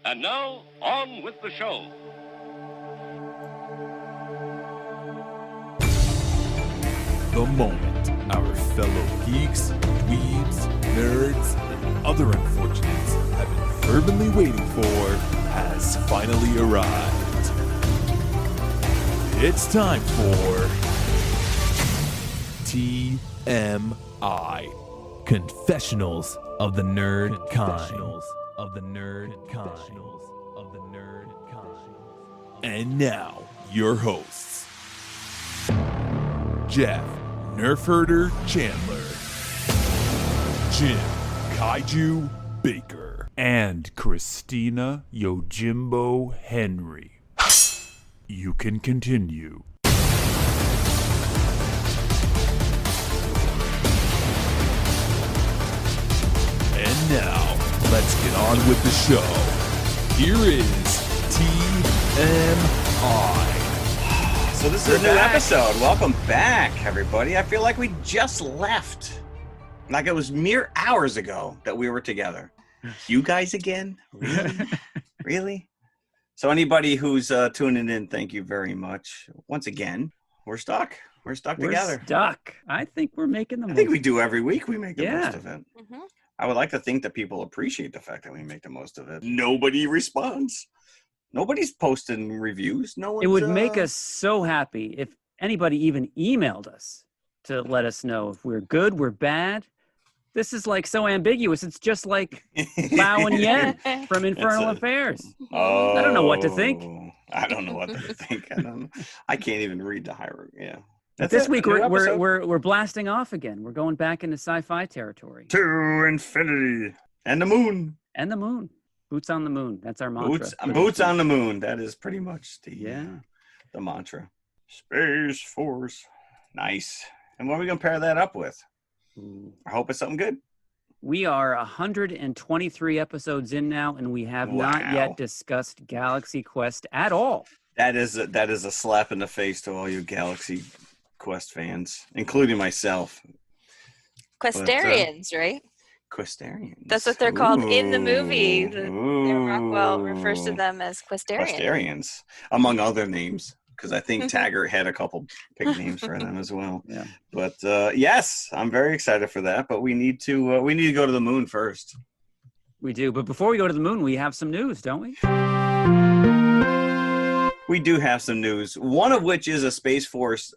And now, on with the show. The moment our fellow geeks, dweebs, nerds, and other unfortunates have been fervently waiting for has finally arrived. It's time for TMI, Confessionals of the Nerd Kind. And now, your hosts, Jeff Nerf Herder Chandler, Jim Kaiju Baker, and Christina Yojimbo Henry. You can continue. And now, let's get on with the show. Here is TMI. So this is a new episode. Welcome back, everybody. I feel like we just left. Like it was mere hours ago that we were together. You guys again? Really? Really? So anybody who's tuning in, thank you very much. Once again, we're stuck. We're stuck together. We're stuck. I think we're making the most. I think we do every week. We make the most of it. Mm-hmm. I would like to think that people appreciate the fact that we make the most of it. Nobody responds. Nobody's posting reviews. No one's, It would make us so happy if anybody even emailed us to let us know if we're good, we're bad. This is like so ambiguous. It's just like Lao and Yen from Infernal Affairs. Oh, I don't know what to think. I don't know what to think. I can't even read the hierarchy. Yeah. This week we're blasting off again. We're going back into sci-fi territory. To infinity and the moon. And the moon. Boots on the moon. That's our mantra. Boots on the moon. That is pretty much the mantra. Space Force. Nice. And what are we going to pair that up with? I hope it's something good. We are 123 episodes in now, and we have not yet discussed Galaxy Quest at all. That is a slap in the face to all you Galaxy Quest fans, including myself. Questarians, right? Questarians. That's what they're called in the movie. Rockwell refers to them as Questarians. Questarians, among other names, because I think Taggart had a couple pick names for them as well. Yeah. But yes, I'm very excited for that. But we need to go to the moon first. We do. But before we go to the moon, we have some news, don't we? We do have some news. One of which is a Space Force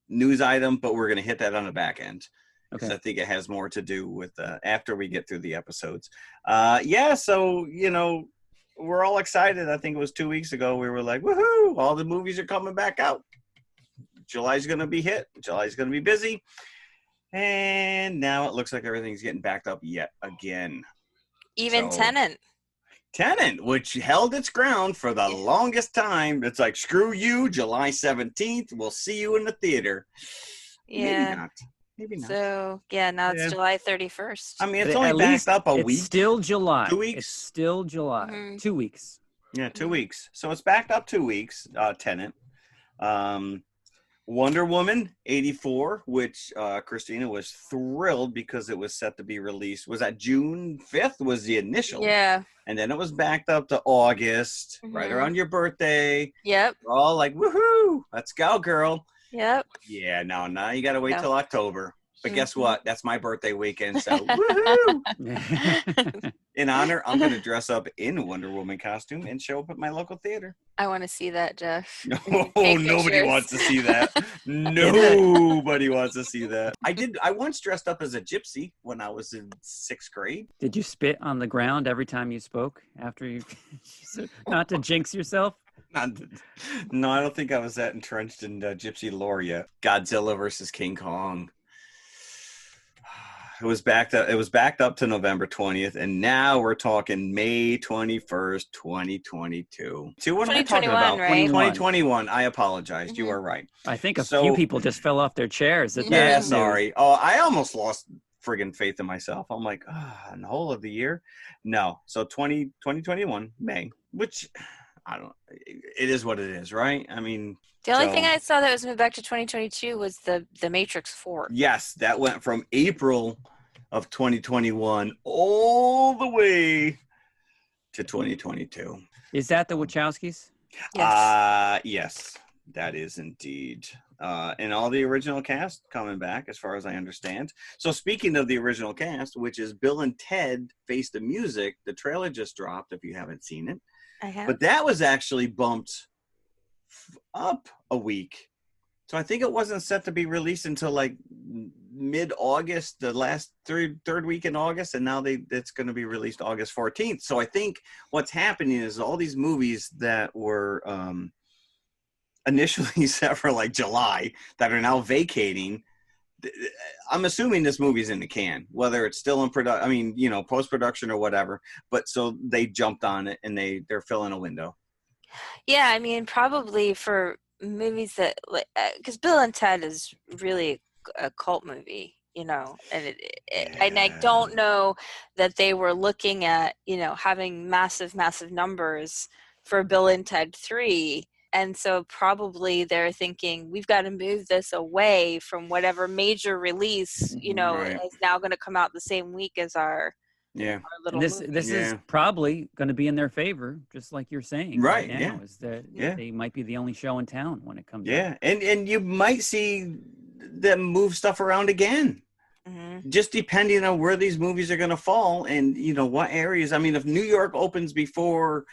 news item, but we're going to hit that on the back end. Because I think it has more to do with after we get through the episodes. So, we're all excited. I think it was 2 weeks ago. We were like, woohoo, all the movies are coming back out. July's going to be hit. July's going to be busy. And now it looks like everything's getting backed up yet again. Even Tenet. Tenet, which held its ground for the longest time. It's like, screw you, July 17th. We'll see you in the theater. Yeah. Maybe not. So, now it's July 31st. I mean, it's only backed up a week. It's still July. 2 weeks? It's still July. Mm-hmm. 2 weeks. Yeah, 2 weeks. So it's backed up 2 weeks, Tenet. Wonder Woman 84, which Christina was thrilled because it was set to be released. Was that June 5th was the initial? Yeah. And then it was backed up to August, right around your birthday. Yep. We're all like, woohoo, let's go, girl. Yep. Yeah, now you got to wait till October. But guess what? That's my birthday weekend, so woohoo! In honor, I'm going to dress up in a Wonder Woman costume and show up at my local theater. I want to see that, Jeff. Oh, nobody wants to see that. Nobody wants to see that. I once dressed up as a gypsy when I was in 6th grade. Did you spit on the ground every time you spoke after you, not to jinx yourself? No, I don't think I was that entrenched in gypsy lore yet. Godzilla versus King Kong. It was backed up to November 20th, and now we're talking May 21st, 2022. See, what am I talking about? Right? 2021. I apologize. You are right. I think a few people just fell off their chairs. Sorry. Oh, I almost lost friggin' faith in myself. I'm like, in the whole of the year? No. So 2021, May, which I don't, it is what it is, right? I mean, the only thing I saw that was moved back to 2022 was the Matrix 4. Yes, that went from April of 2021 all the way to 2022. Is that the Wachowskis? Yes. Yes, that is indeed. And all the original cast coming back, as far as I understand. So speaking of the original cast, which is Bill and Ted Face the Music, the trailer just dropped if you haven't seen it. I have. But that was actually bumped up a week. So I think it wasn't set to be released until like mid-August, the last third week in August, and now it's going to be released August 14th. So I think what's happening is all these movies that were initially set for like July that are now vacating. I'm assuming this movie's in the can, whether it's still in production, I mean, post-production or whatever, but so they jumped on it and they're filling a window. Yeah, I mean, probably for movies that, because Bill and Ted is really a cult movie, and and I don't know that they were looking at, having massive numbers for Bill and Ted 3. And so probably they're thinking, we've got to move this away from whatever major release, Right. is now going to come out the same week as our little This movie. this is probably going to be in their favor, just like you're saying. Right, now, yeah. Is that Yeah. they might be the only show in town when it comes. Yeah, out. and you might see them move stuff around again, just depending on where these movies are going to fall and what areas. I mean, if New York opens before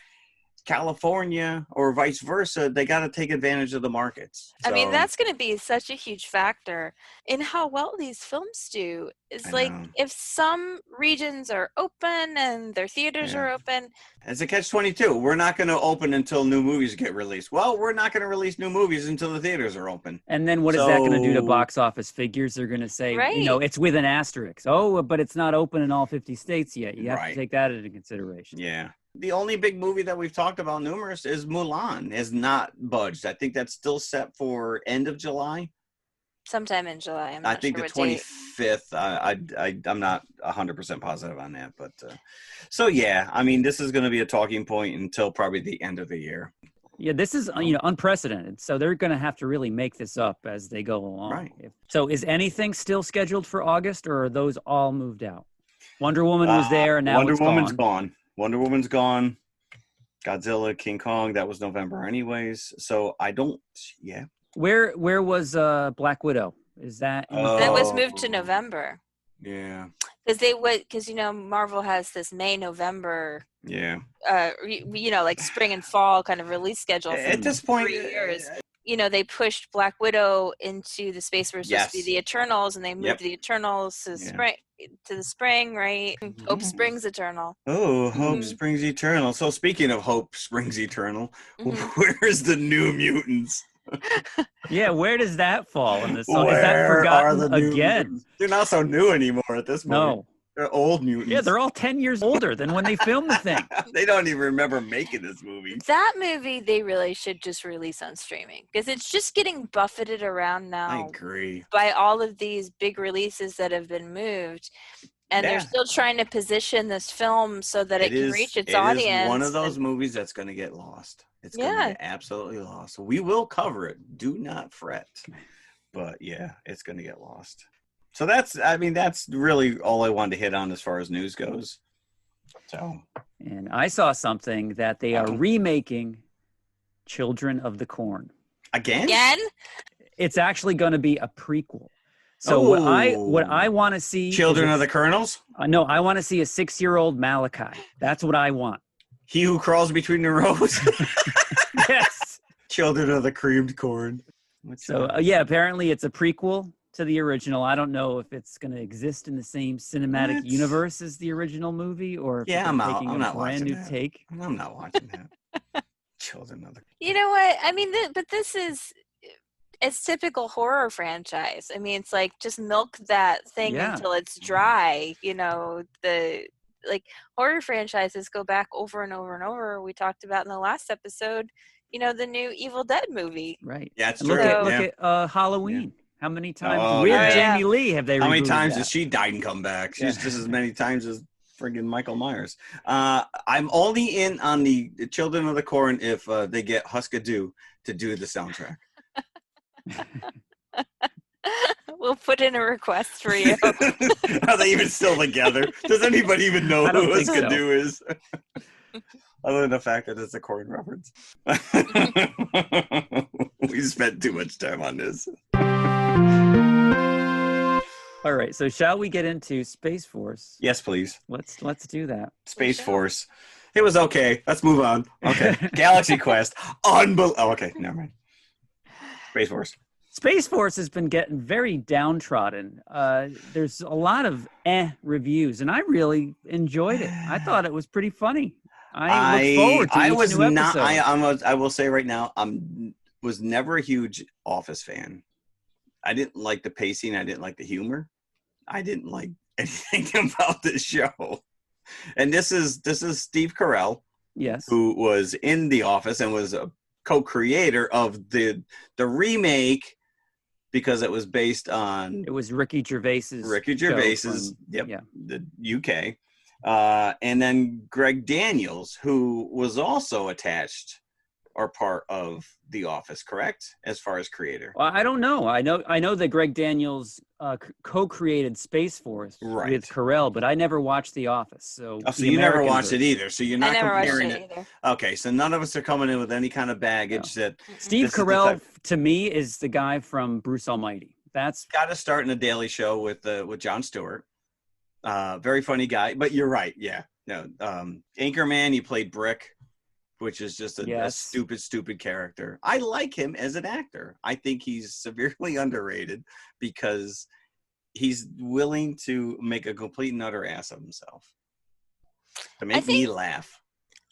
California or vice versa, they got to take advantage of the markets. I mean, So, that's going to be such a huge factor in how well these films do. It's I like know. if some regions are open and their theaters Yeah. are open. It's a catch-22. We're not going to open until new movies get released. Well, we're not going to release new movies until the theaters are open. And then what is that going to do to So- box office figures? They're going to say, Right. it's with an asterisk. Oh, but it's not open in all 50 states yet. You have Right. to take that into consideration. Yeah. The only big movie that we've talked about numerous is Mulan, is not budged. I think that's still set for end of July. Sometime in July. I'm I not think sure the what date. 25th. I'm not 100% positive on that, but so yeah. I mean, this is going to be a talking point until probably the end of the year. Yeah, this is unprecedented. So they're going to have to really make this up as they go along. Right. So is anything still scheduled for August, or are those all moved out? Wonder Woman was there, and now Wonder it's Woman's gone. gone. Wonder Woman's gone. Godzilla, King Kong, that was November anyways. So I don't. Yeah. Where was Black Widow? Is that in the That was Oh. moved to November. Yeah. Because Marvel has this November, Yeah. like spring and fall kind of release schedule. For At this point, 3 years. They pushed Black Widow into the space where it's supposed to be Yes. the Eternals, and they moved Yep. the Eternals to Yeah. the spring, right? Hope Springs Eternal. Oh, Hope Mhm. Springs Eternal. So speaking of Hope Springs Eternal, Mhm. where's the New Mutants? Yeah, where does that fall in this song? Where Is that are forgotten the New again? Mutants? They're not so new anymore at this point. No. They're old mutants. Yeah, they're all 10 years older than when they filmed the thing. They don't even remember making this movie. That movie they really should just release on streaming, because it's just getting buffeted around I now agree. by all of these big releases that have been moved, and Yeah. they're still trying to position this film so that it can reach its It audience. is one of those and- movies that's going to get lost. It's going Yeah. to get absolutely lost. We will cover it. Do not fret. But yeah, it's going to get lost. So that's really all I wanted to hit on as far as news goes. So, And I saw something that they are remaking Children of the Corn. again? It's actually going to be a prequel. So what I want to see Children of the Colonels? No, I want to see a 6-year-old Malachi. That's what I want. He who crawls between the rows? Yes. Children of the creamed corn. So apparently it's a prequel to the original. I don't know if it's going to exist in the same cinematic What? universe as the original movie, or if Yeah, they're I'm out. taking I'm a not brand watching new that. take. I'm not watching that. Children of the You know what? I mean, but this is it's typical horror franchise. I mean, it's like just milk that thing Yeah. until it's dry. The horror franchises go back over and over and over. We talked about in the last episode, the new Evil Dead movie. Right. Yeah, it's And true. look at Halloween. How many times Oh, with yeah. Jamie Lee have they How many rebooted times that? has she died and come back? She's Yeah. just as many times as friggin' Michael Myers. I'm only in on the Children of the Corn if they get Husker Du to do the soundtrack. We'll put in a request for you. Are they even still together? Does anybody even know I don't who think Husker so. Du is? Other than the fact that it's a corn reference. We spent too much time on this. All right, so shall we get into Space Force? Yes, please. Let's do that. Space Force. It was okay. Let's move on. Okay. Galaxy Quest. Oh, okay. Never mind. Space Force. Space Force has been getting very downtrodden. There's a lot of reviews, and I really enjoyed it. I thought it was pretty funny. I look forward to each new episode. I will say right now, was never a huge Office fan. I didn't like the pacing. I didn't like the humor. I didn't like anything about this show. And this is Steve Carrell, yes, who was in The Office and was a co-creator of the remake because it was based on Ricky Gervais's the UK, and then Greg Daniels, who was also attached or part of The Office, correct? As far as creator. Well, I don't know. I know that Greg Daniels co-created Space Force with Carell, but I never watched The Office. So you never watched it either. So you're not comparing it. Either. Okay, so none of us are coming in with any kind of baggage that Steve Carell to me is the guy from Bruce Almighty. That's got to start in a Daily Show with Jon Stewart. Very funny guy, but you're right. Yeah, no. Anchorman, he played Brick, which is just a stupid character. I like him as an actor. I think he's severely underrated because he's willing to make a complete and utter ass of himself to make me laugh.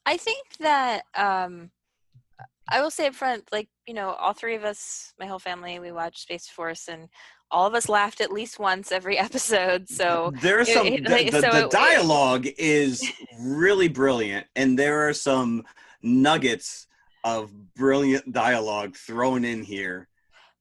I think that I will say up front, like, all three of us, my whole family, we watched Space Force, and all of us laughed at least once every episode. So there's the dialogue is really brilliant, and there are some nuggets of brilliant dialogue thrown in here,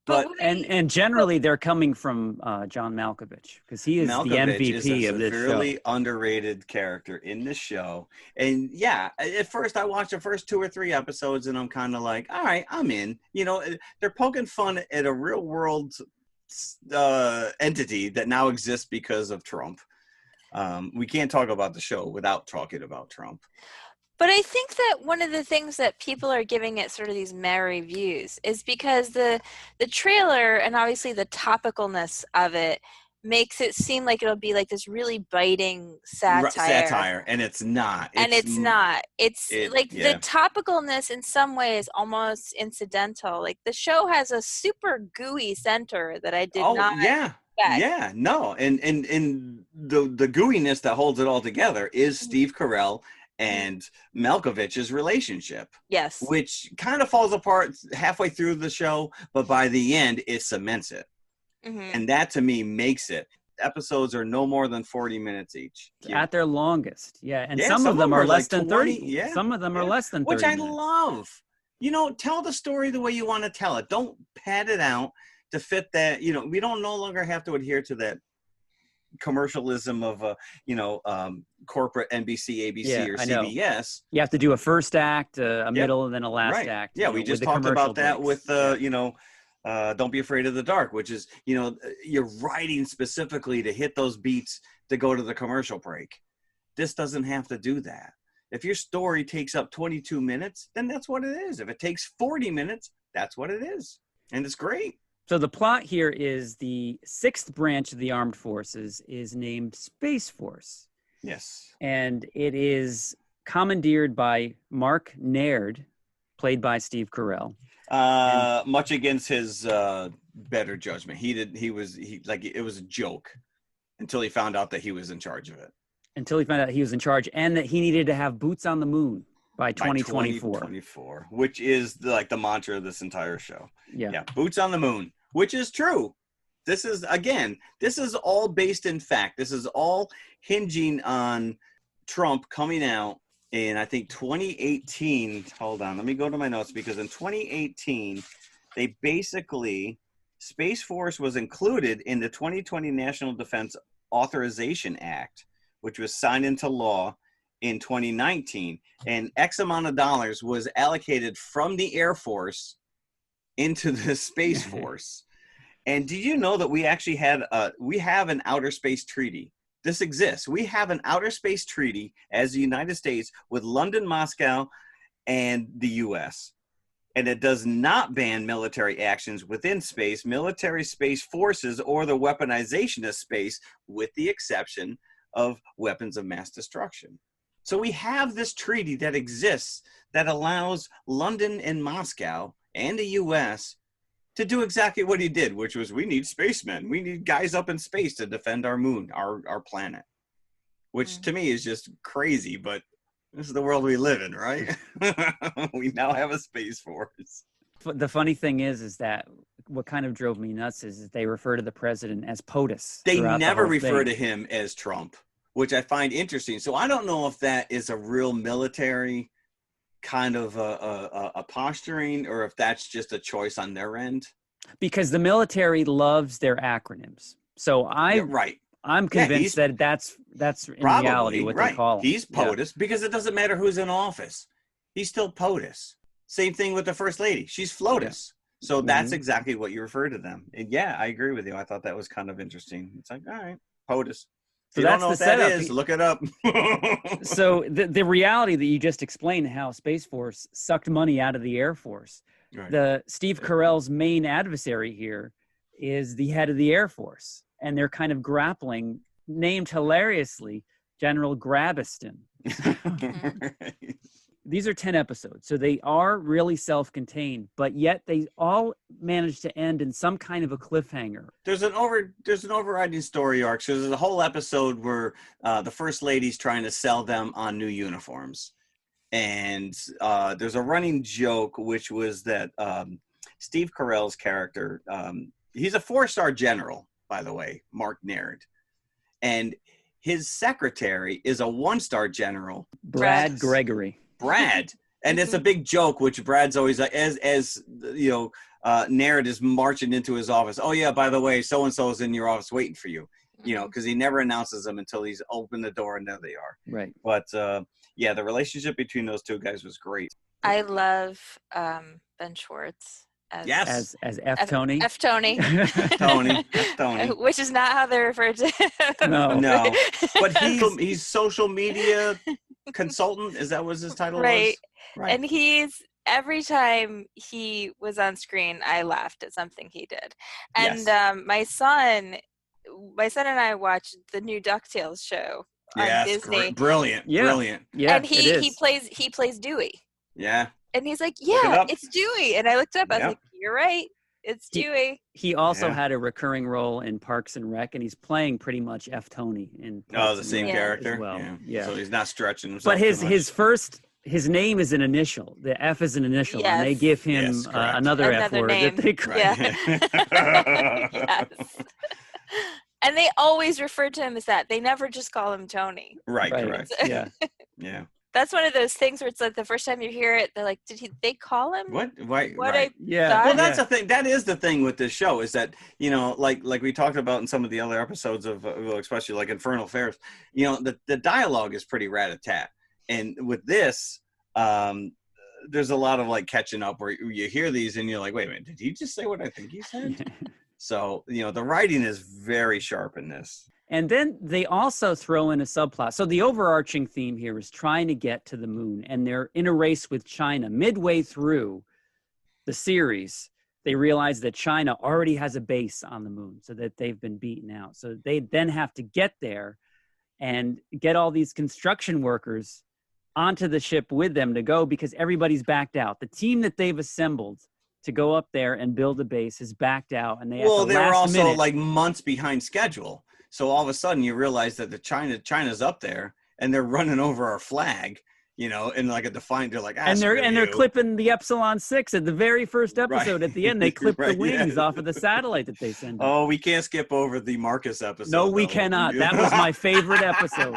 but and generally they're coming from John Malkovich, because he is the MVP of this show. Severely underrated character in this show. And yeah, at first I watched the first 2 or 3 episodes and I'm kind of like, all right, I'm in. They're poking fun at a real world entity that now exists because of Trump. We can't talk about the show without talking about Trump. But I think that one of the things that people are giving it sort of these meh reviews is because the trailer and obviously the topicalness of it makes it seem like it'll be like this really biting satire. And it's not. It's not. The topicalness in some ways almost incidental. Like the show has a super gooey center that I did not expect. Yeah, no. And the gooiness that holds it all together is Steve Carell and Malkovich's relationship. Yes. Which kind of falls apart halfway through the show, but by the end, it cements it. Mm-hmm. And that, to me, makes it. Episodes are no more than 40 minutes each. Yeah. At their longest. Yeah, and some of them are less than 30. Yeah. Some of them are less than 30 Which I minutes. love. Tell the story the way you want to tell it. Don't pad it out to fit that. We don't no longer have to adhere to that commercialism of corporate NBC, ABC, or CBS. You have to do a first act, a middle, and then a last act. Yeah, we just talked about that with Don't Be Afraid of the Dark, which is you're writing specifically to hit those beats to go to the commercial break. This doesn't have to do that. If your story takes up 22 minutes, then that's what it is. If it takes 40 minutes, that's what it is, and it's great. So the plot here is the 6th branch of the armed forces is named Space Force. Yes. And it is commandeered by Mark Naird, played by Steve Carell. Much against his better judgment. It was a joke until he found out that he was in charge of it. Until he found out he was in charge and that he needed to have boots on the moon by 2024. Which is the mantra of this entire show. Yeah, boots on the moon, which is true. This is all based in fact. This is all hinging on Trump coming out in, I think, 2018. Hold on, let me go to my notes, because in 2018, they basically, Space Force was included in the 2020 National Defense Authorization Act, which was signed into law in 2019, and X amount of dollars was allocated from the Air Force into the Space Force. And did you know that we actually have an outer space treaty This exists. We have an outer space treaty as the United States with London, Moscow, and the U.S. And it does not ban military actions within space, military space forces, or the weaponization of space, with the exception of weapons of mass destruction. So we have this treaty that exists that allows London and Moscow and the U.S. to do exactly what he did, which was we need spacemen. We need guys up in space to defend our moon, our planet, which to me is just crazy, but this is the world we live in, right? We now have a space force. The funny thing is that what kind of drove me nuts is that they refer to the president as POTUS. They never refer to him as Trump, which I find interesting. So I don't know if that is a real military kind of a posturing, or if that's just a choice on their end. Because the military loves their acronyms. So I'm convinced that that's in probably, reality what they call him. He's POTUS because it doesn't matter who's in office. He's still POTUS. Same thing with the first lady. She's FLOTUS. Yeah. So that's exactly what you refer to them. And yeah, I agree with you. I thought that was kind of interesting. It's like, all right, POTUS. If you don't know what that is, look it up. So the reality that you just explained, how Space Force sucked money out of the Air Force. Right. The Steve Carell's main adversary here is the head of the Air Force. And they're kind of grappling, named hilariously General Grabiston. These are 10 episodes, so they are really self-contained, but yet they all manage to end in some kind of a cliffhanger. There's an overriding story arc. So there's a whole episode where the First Lady's trying to sell them on new uniforms. And there's a running joke, which was that Steve Carell's character, he's a 4-star general, by the way, Mark Naird. And his secretary is a 1-star general, Brad Gregory. Brad. And it's a big joke, which Brad's always like, as you know, Naird is marching into his office. Oh yeah, by the way, so-and-so is in your office waiting for you, you know, because he never announces them until he's opened the door and there they are. Right. But yeah, the relationship between those two guys was great. I love Ben Schwartz. As F. Tony. F. Tony. Tony. Which is not how they're referred to him. No. But he's social media consultant. Is that what his title was? Right. And every time he was on screen, I laughed at something he did. And my son and I watched the new DuckTales show on Disney. Brilliant. Yeah. Brilliant. Yeah. And he plays Dewey. Yeah. And he's like, yeah, it's Dewey. And I looked up. I was like, you're right. It's Dewey. He also had a recurring role in Parks and Rec, and he's playing pretty much F. Tony in Parks the same character. As well. Yeah. So he's not stretching himself. But his name is an initial. The F is an initial, and they give him another F word name. that they correct. Yes. And they always refer to him as that. They never just call him Tony. Right. Correct. Yeah. Yeah. That's one of those things where it's like the first time you hear it, they're like, they call him? What? Right. Well, that's the thing. That is the thing with this show is that, you know, like we talked about in some of the other episodes of, especially like Infernal Affairs, you know, the dialogue is pretty rat-a-tat. And with this, there's a lot of like catching up where you hear these and you're like, wait a minute, did he just say what I think he said? So, you know, the writing is very sharp in this. And then they also throw in a subplot. So the overarching theme here is trying to get to the moon, and they're in a race with China. Midway through the series, they realize that China already has a base on the moon, so that they've been beaten out. So they then have to get there and get all these construction workers onto the ship with them to go, because everybody's backed out. The team that they've assembled to go up there and build a base has backed out, and they were also like months behind schedule. So all of a sudden you realize that China's up there and they're running over our flag, you know, and like a defiant, they're like, they're clipping the Epsilon 6 at the very first episode. At the end, they clip the wings off of the satellite that they send. Oh, we can't skip over the Marcus episode. No, we cannot. That was my favorite episode.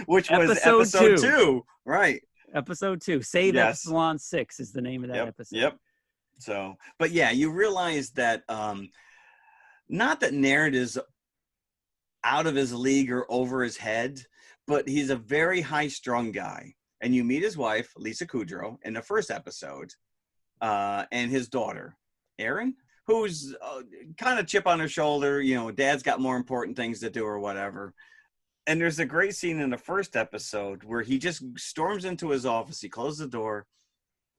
Which was episode 2. Right. Episode 2. Save Epsilon 6 is the name of that episode. Yep. So, but yeah, you realize that, not that Naird is out of his league or over his head, but he's a very high-strung guy. And you meet his wife, Lisa Kudrow, in the first episode, and his daughter, Erin, who's kind of chip on her shoulder. You know, dad's got more important things to do or whatever. And there's a great scene in the first episode where he just storms into his office. He closes the door,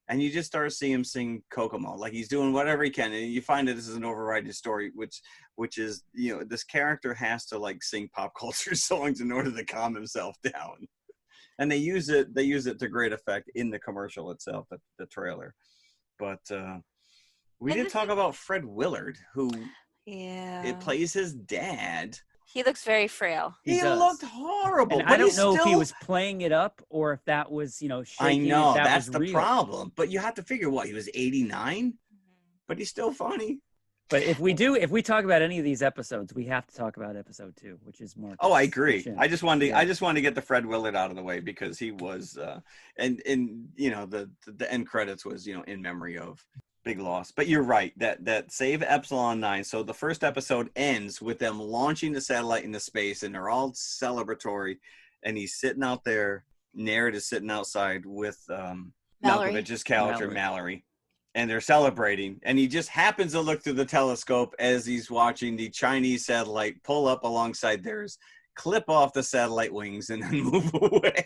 and you just start seeing him sing Kokomo. Like he's doing whatever he can. And you find that this is an overriding story, which is, you know, this character has to like sing pop culture songs in order to calm himself down. And they use it to great effect in the commercial itself, the trailer. But we didn't talk about Fred Willard, who it plays his dad. He looks very frail. He looked horrible. And I don't know if he was playing it up or if that was, you know, shaking. I know, that's the problem. But you have to figure, he was 89? But he's still funny. But if we talk about any of these episodes, we have to talk about episode 2, which is Marcus. Oh, I agree. I just wanted to get the Fred Willard out of the way because he was, and you know, the end credits was, you know, in memory of. Big loss. But you're right, that save Epsilon 9. So the first episode ends with them launching the satellite into space, and they're all celebratory. And he's sitting out there. Naird is sitting outside with Malkovich's character, Mallory. And they're celebrating. And he just happens to look through the telescope as he's watching the Chinese satellite pull up alongside theirs, clip off the satellite wings, and then move away.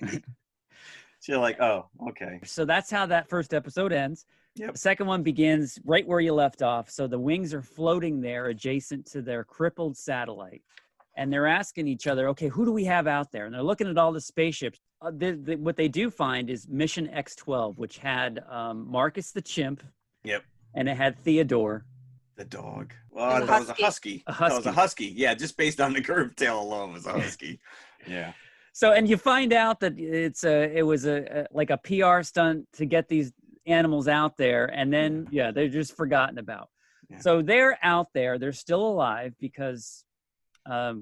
So you're like, oh, okay. So that's how that first episode ends. Yep. The second one begins right where you left off. So the wings are floating there adjacent to their crippled satellite. And they're asking each other, okay, who do we have out there? And they're looking at all the spaceships. What they do find is Mission X-12, which had Marcus the chimp. Yep. And it had Theodore. The dog. Well, that was a husky. That was a husky. Yeah, just based on the curved tail alone, it was a husky. Yeah. So, and you find out that it was like a PR stunt to get these animals out there, and then they're just forgotten about. Yeah. So they're out there, they're still alive because at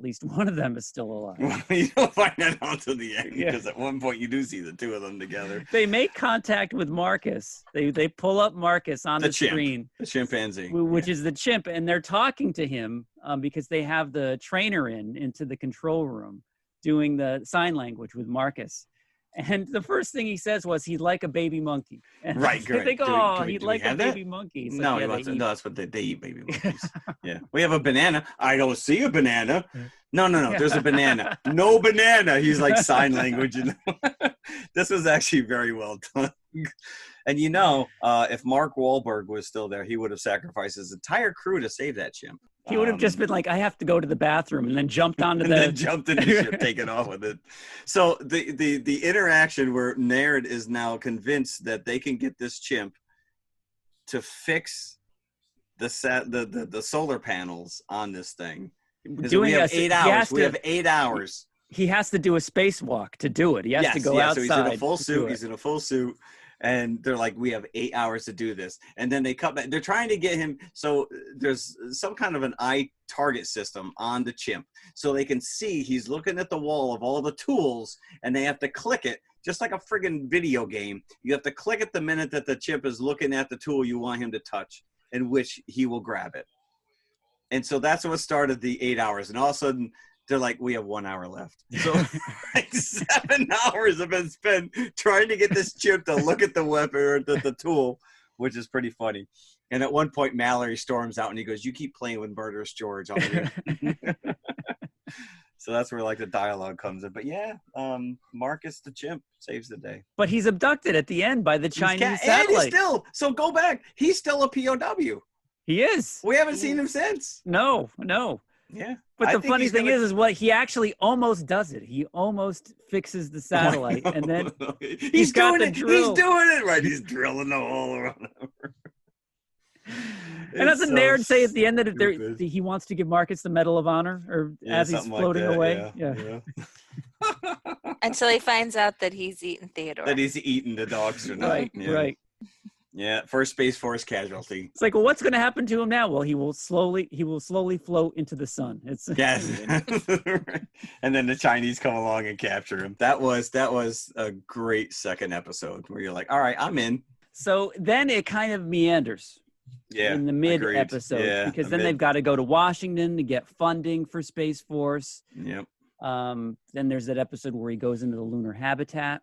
least one of them is still alive. Well, you don't find that out until the end because at one point you do see the two of them together. They make contact with Marcus. They pull up Marcus on the screen, the chimpanzee, which is the chimp, and they're talking to him because they have the trainer into the control room doing the sign language with Marcus. And the first thing he says was he'd like a baby monkey. And right, great. They go, he'd like a baby monkey. It's no, like, no, that's what they eat, baby monkeys. Yeah. We have a banana. I don't see a banana. No, there's a banana. No banana. He's like sign language. This was actually very well done. And you know, if Mark Wahlberg was still there, he would have sacrificed his entire crew to save that chimp. He would have just been like, I have to go to the bathroom, and then jumped onto then jumped in the ship, taken off with it. So the interaction where Naird is now convinced that they can get this chimp to fix the solar panels on this thing. We have 8 hours. We have 8 hours. He has to do a spacewalk to do it. He has to go outside. So he's in a full suit. He's in a full suit. And they're like, we have 8 hours to do this. And then they cut back. They're trying to get him. So there's some kind of an eye target system on the chimp. So they can see he's looking at the wall of all the tools, and they have to click it. Just like a friggin' video game. You have to click it the minute that the chimp is looking at the tool you want him to touch, in which he will grab it. And so that's what started the 8 hours. And all of a sudden, they're like, we have 1 hour left. So like 7 hours have been spent trying to get this chimp to look at the weapon or the tool, which is pretty funny. And at one point, Mallory storms out and he goes, you keep playing with Murderous George. So that's where like the dialogue comes in. But yeah, Marcus the chimp saves the day. But he's abducted at the end by the Chinese satellite. And so go back. He's still a POW. He is. We haven't seen him since. No. Yeah. But the funny thing is what he actually almost does it. He almost fixes the satellite, and then he's got the drill. He's doing it right. He's drilling the hole around him. And doesn't Naird say at the end that he wants to give Marcus the Medal of Honor, or as he's floating away? Yeah. Until he finds out that he's eaten Theodore. That he's eaten the dogs or not. Right. Yeah, first Space Force casualty. It's like, well, what's going to happen to him now? Well, he will slowly float into the sun. Yes. And then the Chinese come along and capture him. That was a great second episode where you're like, all right, I'm in. So then it kind of meanders. Yeah. In the mid episode, because then they've got to go to Washington to get funding for Space Force. Yep. Then there's that episode where he goes into the lunar habitat.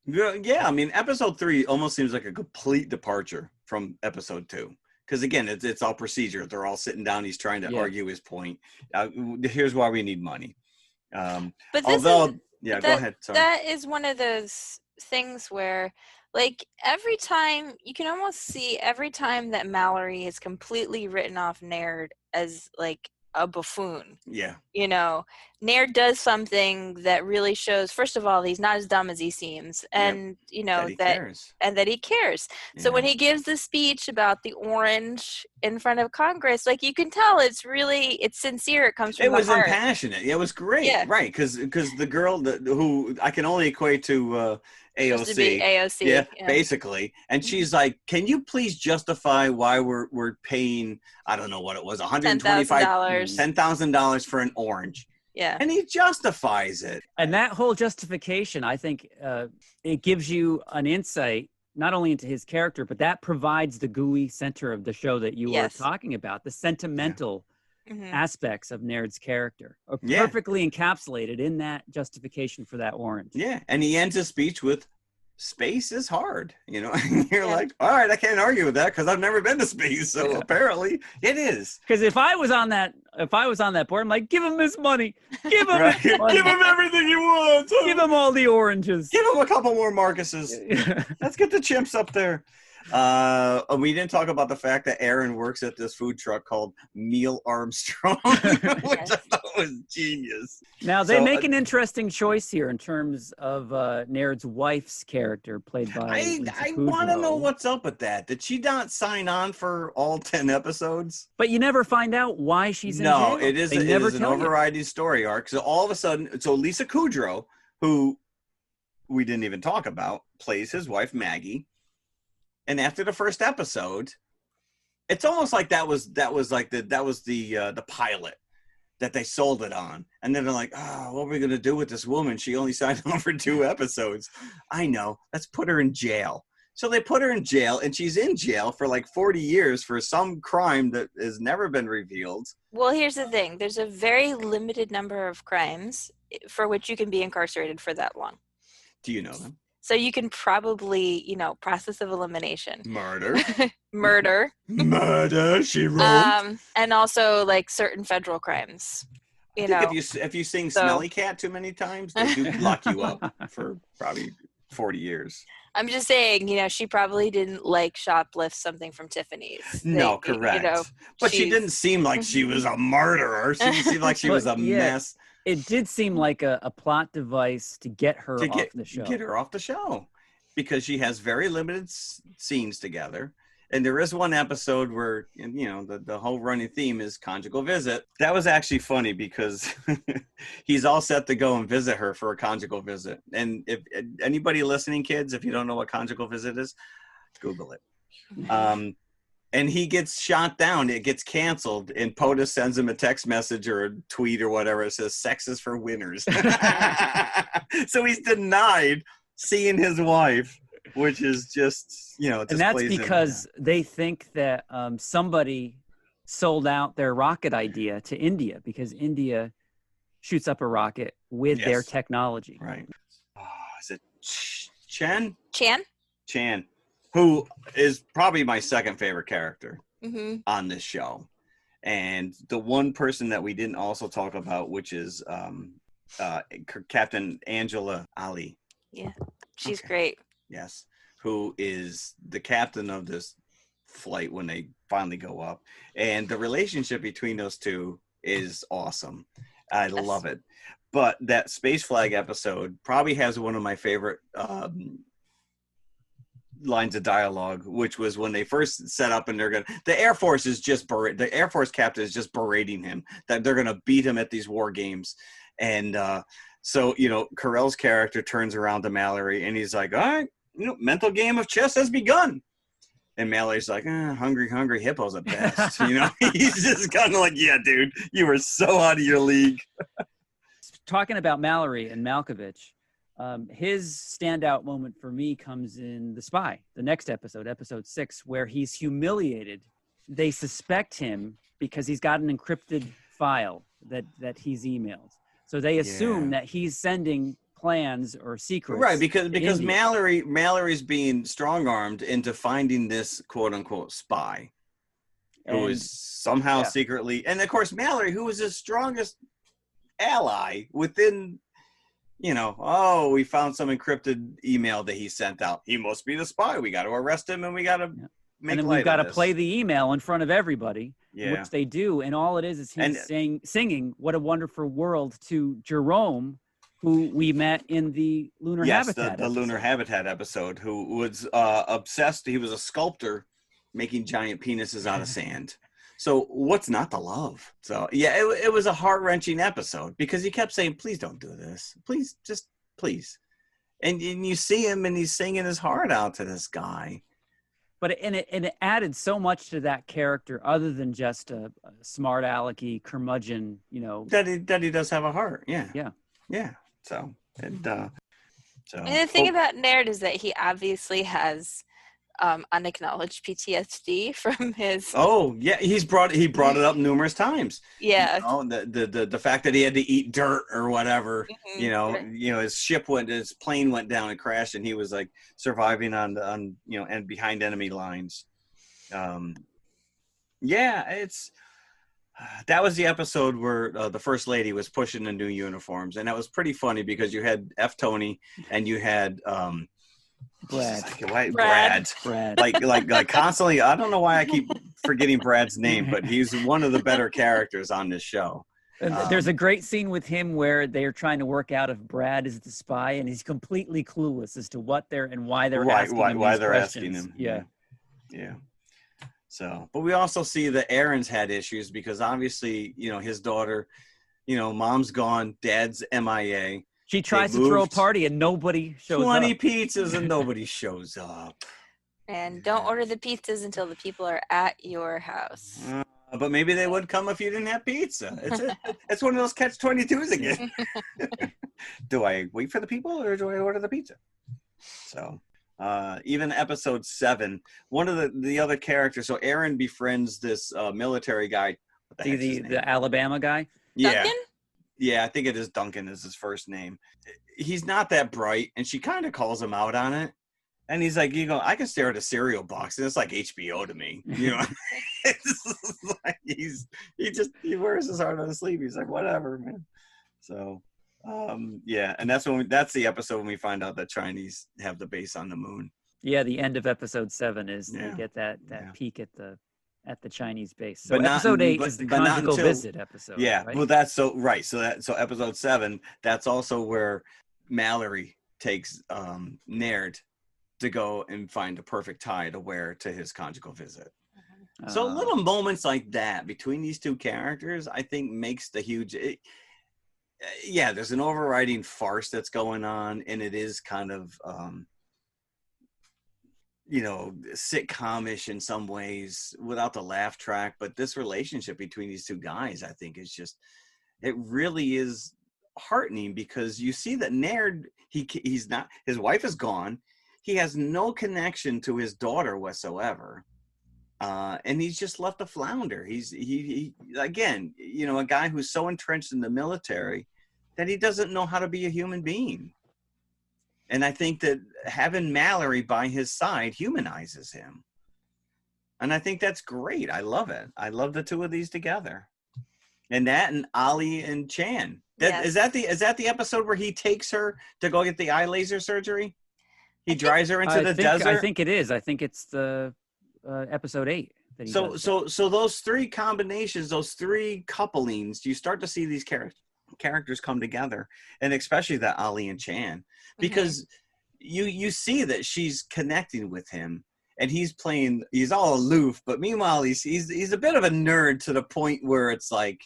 Yeah, I mean, episode 3 almost seems like a complete departure from episode 2. Because, again, it's all procedure. They're all sitting down. He's trying to argue his point. Here's why we need money. But this Although, is, yeah, but go ahead. Sorry. that is one of those things where, like, every time you can almost see every time that Mallory has completely written off Naird as like a buffoon. Yeah. You know, Naird does something that really shows, first of all, he's not as dumb as he seems, and you know That he cares. and that he cares. So when Yeah. he gives the speech about the orange in front of Congress, like, you can tell it's sincere. It comes from It the was heart. impassionate. It was great, Yeah. right? Because the girl who I can only equate to Supposed to be AOC. AOC. Yeah, basically. And she's like, "Can you please justify why we're paying, I don't know what it was, $10,000 for an orange?" Yeah. And he justifies it. And that whole justification, I think, it gives you an insight not only into his character, but that provides the gooey center of the show that you were talking about, the sentimental aspects of Naird's character are perfectly encapsulated in that justification for that orange. Yeah, and he ends his speech with, "Space is hard," you know. You're like, all right, I can't argue with that because I've never been to space, so apparently it is. Because if I was on that board, I'm like, give him this money, give him Right. this money. Give him everything he wants. Give him all the oranges. Give him a couple more Marcuses. Let's get the chimps up there. We didn't talk about the fact that Aaron works at this food truck called Neil Armstrong, which I thought was genius. Now, they make an interesting choice here in terms of Naird's wife's character, played by I want to know what's up with that. Did she not sign on for all 10 episodes? But you never find out why she's in No, jail. it is an overriding story arc. So all of a sudden, so Lisa Kudrow, who we didn't even talk about, plays his wife Maggie. And after the first episode, it's almost like that was the pilot that they sold it on. And then they're like, "Oh, what are we gonna do with this woman? She only signed on for 2 episodes." I know. Let's put her in jail. So they put her in jail, and she's in jail for like 40 years for some crime that has never been revealed. Well, here's the thing. There's a very limited number of crimes for which you can be incarcerated for that long. Do you know them? So you can probably, process of elimination. Murder. Murder, she wrote. and also like certain federal crimes. If you sing Smelly Cat too many times, they do lock you up for probably 40 years. I'm just saying, she probably didn't shoplift something from Tiffany's. No, correct. But she didn't seem like she was a murderer. She seemed like she was a mess. It did seem like a plot device to get her off the show. Get her off the show. Because she has very limited scenes together. And there is one episode where, the whole running theme is conjugal visit. That was actually funny because he's all set to go and visit her for a conjugal visit. And if anybody listening, kids, if you don't know what conjugal visit is, Google it. And he gets shot down. It gets canceled. And POTUS sends him a text message or a tweet or whatever. It says, "Sex is for winners." So he's denied seeing his wife, which is just, and that's because they think that somebody sold out their rocket idea to India because India shoots up a rocket with their technology. Right. Is it Chan? Chan, who is probably my second favorite character mm-hmm. on this show. And the one person that we didn't also talk about, which is Captain Angela Ali. Yeah, she's great. Yes, who is the captain of this flight when they finally go up. And the relationship between those two is awesome. I love it. But that space flag episode probably has one of my favorite lines of dialogue, which was when they first set up and the Air Force is the Air Force captain is just berating him that they're going to beat him at these war games. And so, Carell's character turns around to Mallory and he's like, "All right, mental game of chess has begun." And Mallory's like, hungry hippos at best. He's just kind of like, "Yeah, dude, you were so out of your league." Talking about Mallory and Malkovich, his standout moment for me comes in The Spy, the next episode 6, where he's humiliated. They suspect him because he's got an encrypted file that he's emailed. So they assume that he's sending plans or secrets. Right, because Mallory's being strong-armed into finding this quote-unquote spy who is somehow secretly... And, of course, Mallory, who was the strongest ally within, you know, oh, we found some encrypted email that he sent out. He must be the spy. We got to arrest him, and we got to make and then light we've got to of this. play the email in front of everybody, Yeah. which they do. And all it is him singing "What a Wonderful World" to Jerome, who we met in the Lunar Habitat. The Lunar Habitat episode, who was obsessed. He was a sculptor making giant penises out of sand. So what's not to love? So yeah, it was a heart-wrenching episode because he kept saying, please don't do this. Please, just please. And you see him and he's singing his heart out to this guy. But it added so much to that character other than just a smart alecky curmudgeon, you know. That he does have a heart. Yeah. Yeah. Yeah. So, and the thing about Naird is that he obviously has unacknowledged PTSD from his. Oh yeah, he brought it up numerous times. Yeah. You know, the fact that he had to eat dirt or whatever. Mm-hmm. You know, his plane went down and crashed, and he was like surviving on you know, and behind enemy lines. Yeah, that was the episode where the First Lady was pushing the new uniforms, and that was pretty funny because you had F. Tony and you had Brad. Like constantly. I don't know why I keep forgetting Brad's name, but he's one of the better characters on this show. There's a great scene with him where they're trying to work out if Brad is the spy, and he's completely clueless as to what they're and why they're asking him why these they're questions. asking him. Yeah. So, but we also see that Aaron's had issues because obviously, you know, his daughter, you know, mom's gone, dad's MIA. She tries to throw a party and nobody shows 20 up. pizzas and nobody shows up. And don't order the pizzas until the people are at your house. But maybe they would come if you didn't have pizza. It's one of those catch-22s again. Do I wait for the people or do I order the pizza? So, even episode 7, one of the other characters. So Aaron befriends this military guy. What the heck's his name? The Alabama guy. Yeah. Duncan? Yeah, I think it is Duncan is his first name. He's not that bright, and she kind of calls him out on it. And he's like, I can stare at a cereal box, and it's like HBO to me. You know, it's like he wears his heart on his sleeve. He's like, whatever, man. So, yeah, and that's the episode when we find out that Chinese have the base on the moon. Yeah, the end of episode 7 is they get that peek at the Chinese base. So But episode 8 is the conjugal visit episode. Yeah, right? well, that's so right. So episode 7, that's also where Mallory takes Naird to go and find a perfect tie to wear to his conjugal visit. So little moments like that between these two characters, I think, makes the huge. Yeah, there's an overriding farce that's going on, and it is kind of, you know, sitcom-ish in some ways without the laugh track. But this relationship between these two guys, I think, is just, it really is heartening because you see that Naird, he's not, his wife is gone. He has no connection to his daughter whatsoever. And he's just left to flounder. He again, you know, a guy who's so entrenched in the military that he doesn't know how to be a human being. And I think that having Mallory by his side humanizes him. And I think that's great. I love it. I love the two of these together. And that and Ali and Chan. Yes. Is that the episode where he takes her to go get the eye laser surgery? He drives her into the desert. I think it is. I think it's the episode 8. That he does that. So those three combinations, those three couplings, you start to see these characters come together, and especially that Ali and Chan, because you see that she's connecting with him, and he's all aloof, but meanwhile he's a bit of a nerd to the point where it's like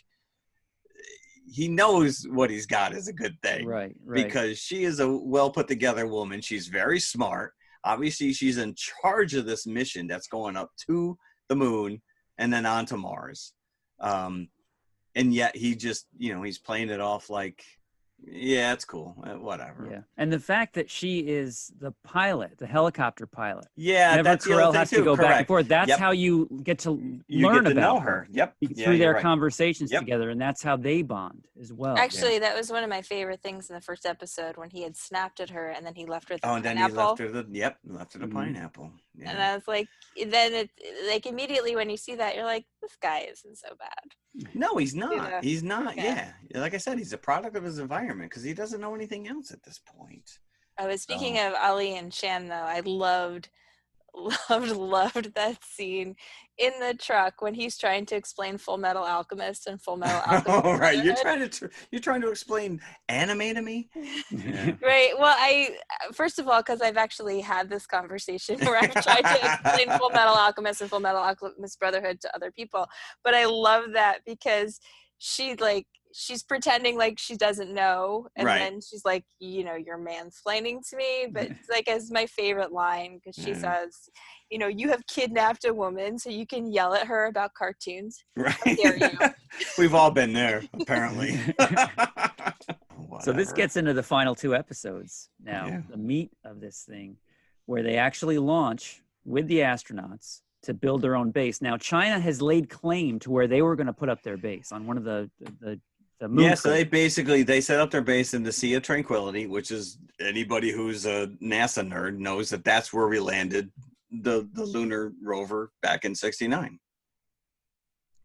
he knows what he's got is a good thing, right? Because she is a well put together woman. She's very smart. Obviously, she's in charge of this mission that's going up to the moon and then on to Mars. And yet he just, he's playing it off like, yeah, it's cool, whatever. Yeah, and the fact that she is the pilot, the helicopter pilot. Yeah, that's Carrell has to go back and forth. That's how you get to learn about know her. Yep, through their conversations together, and that's how they bond as well. Actually, that was one of my favorite things in the first episode when he had snapped at her and then he left her the pineapple. And then he left her the pineapple. Yeah. And I was like, then like immediately when you see that, you're like, this guy isn't so bad. No, he's not. know? He's not. Yeah. Yeah. Like I said, he's a product of his environment because he doesn't know anything else at this point. I was speaking So- of Ali and Shan, though. I loved that scene in the truck when he's trying to explain Full Metal Alchemist and Full Metal Alchemist. All right, you're Brotherhood. trying to explain anime to me. Yeah. Right. Well, first of all, because I've actually had this conversation where I've tried to explain Full Metal Alchemist and Full Metal Alchemist Brotherhood to other people, but I love that because she's pretending like she doesn't know, and Right. then she's like, you're mansplaining to me, but it's like as my favorite line because she says, you have kidnapped a woman so you can yell at her about cartoons. Right. How dare you? We've all been there, apparently. So this Whatever. gets into the final 2 episodes now, Yeah. the meat of this thing, where they actually launch with the astronauts to build their own base. Now, China has laid claim to where they were going to put up their base on one of the moon. Yeah, so they set up their base in the Sea of Tranquility, which is anybody who's a NASA nerd knows that that's where we landed the lunar rover back in '69.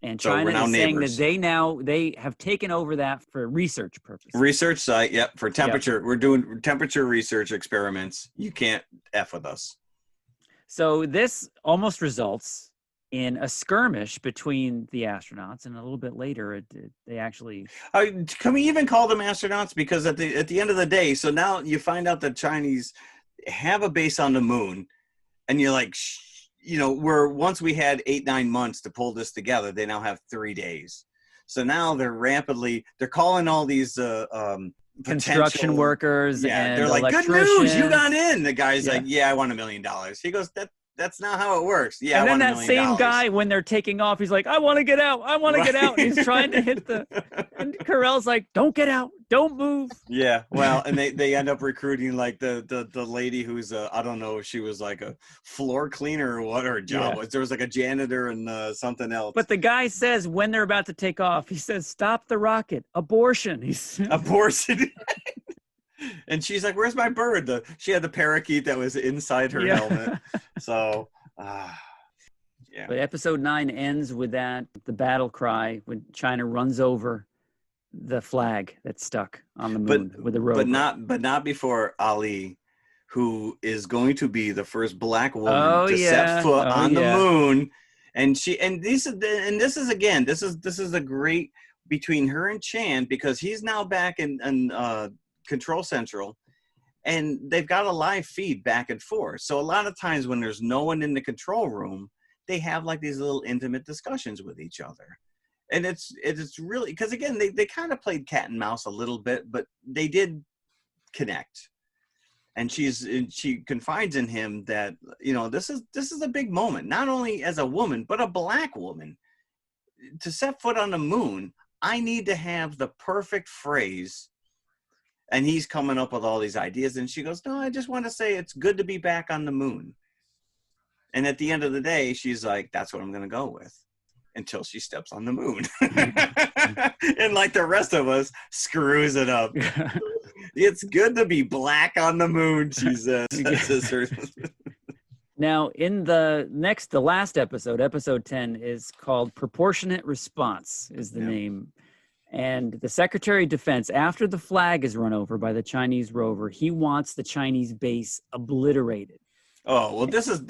And So we're China now is neighbors. saying that they have taken over that for research purposes. Research site, yep, for temperature. We're doing temperature research experiments. You can't F with us. So this almost results in a skirmish between the astronauts, and a little bit later, they actually. Can we even call them astronauts? Because at the end of the day, so now you find out that Chinese have a base on the moon, and you're like, where once we had 8-9 months to pull this together, they now have 3 days. So now they're calling all these construction workers. Yeah, and they're like, good news, you got electricians. in. The guy's Yeah. like, yeah, I want $1 million. He goes, that's not how it works. Yeah, And I then want that $1 same million. guy, when they're taking off, he's like, I want to get out. I want to get out. And he's trying to hit and Carell's like, don't get out. Don't move. Yeah, well, and they end up recruiting like the lady who's I don't know if she was like a floor cleaner or what her job was. There was like a janitor and something else. But the guy says when they're about to take off, he says, stop the rocket. Abortion. He's Abortion. And she's like, where's my bird? She had the parakeet that was inside her helmet. So, yeah. But episode 9 ends with the battle cry when China runs over the flag that's stuck on the moon with the rover. But not before Ali, who is going to be the first black woman to set foot on the moon. And this is a great between her and Chan, because he's now back in Control Central, and they've got a live feed back and forth. So a lot of times when there's no one in the control room, they have like these little intimate discussions with each other. And it's really, because again, they kind of played cat and mouse a little bit, but they did connect. And she confides in him that, this is a big moment, not only as a woman, but a black woman. To set foot on the moon, I need to have the perfect phrase. And he's coming up with all these ideas. And she goes, no, I just want to say it's good to be back on the moon. And at the end of the day, she's like, that's what I'm going to go with. Until she steps on the moon. And like the rest of us, screws it up. It's good to be black on the moon, she says. Now, in the last episode 10 is called Proportionate Response is the name. And the Secretary of Defense, after the flag is run over by the Chinese rover, he wants the Chinese base obliterated. Oh, well, this is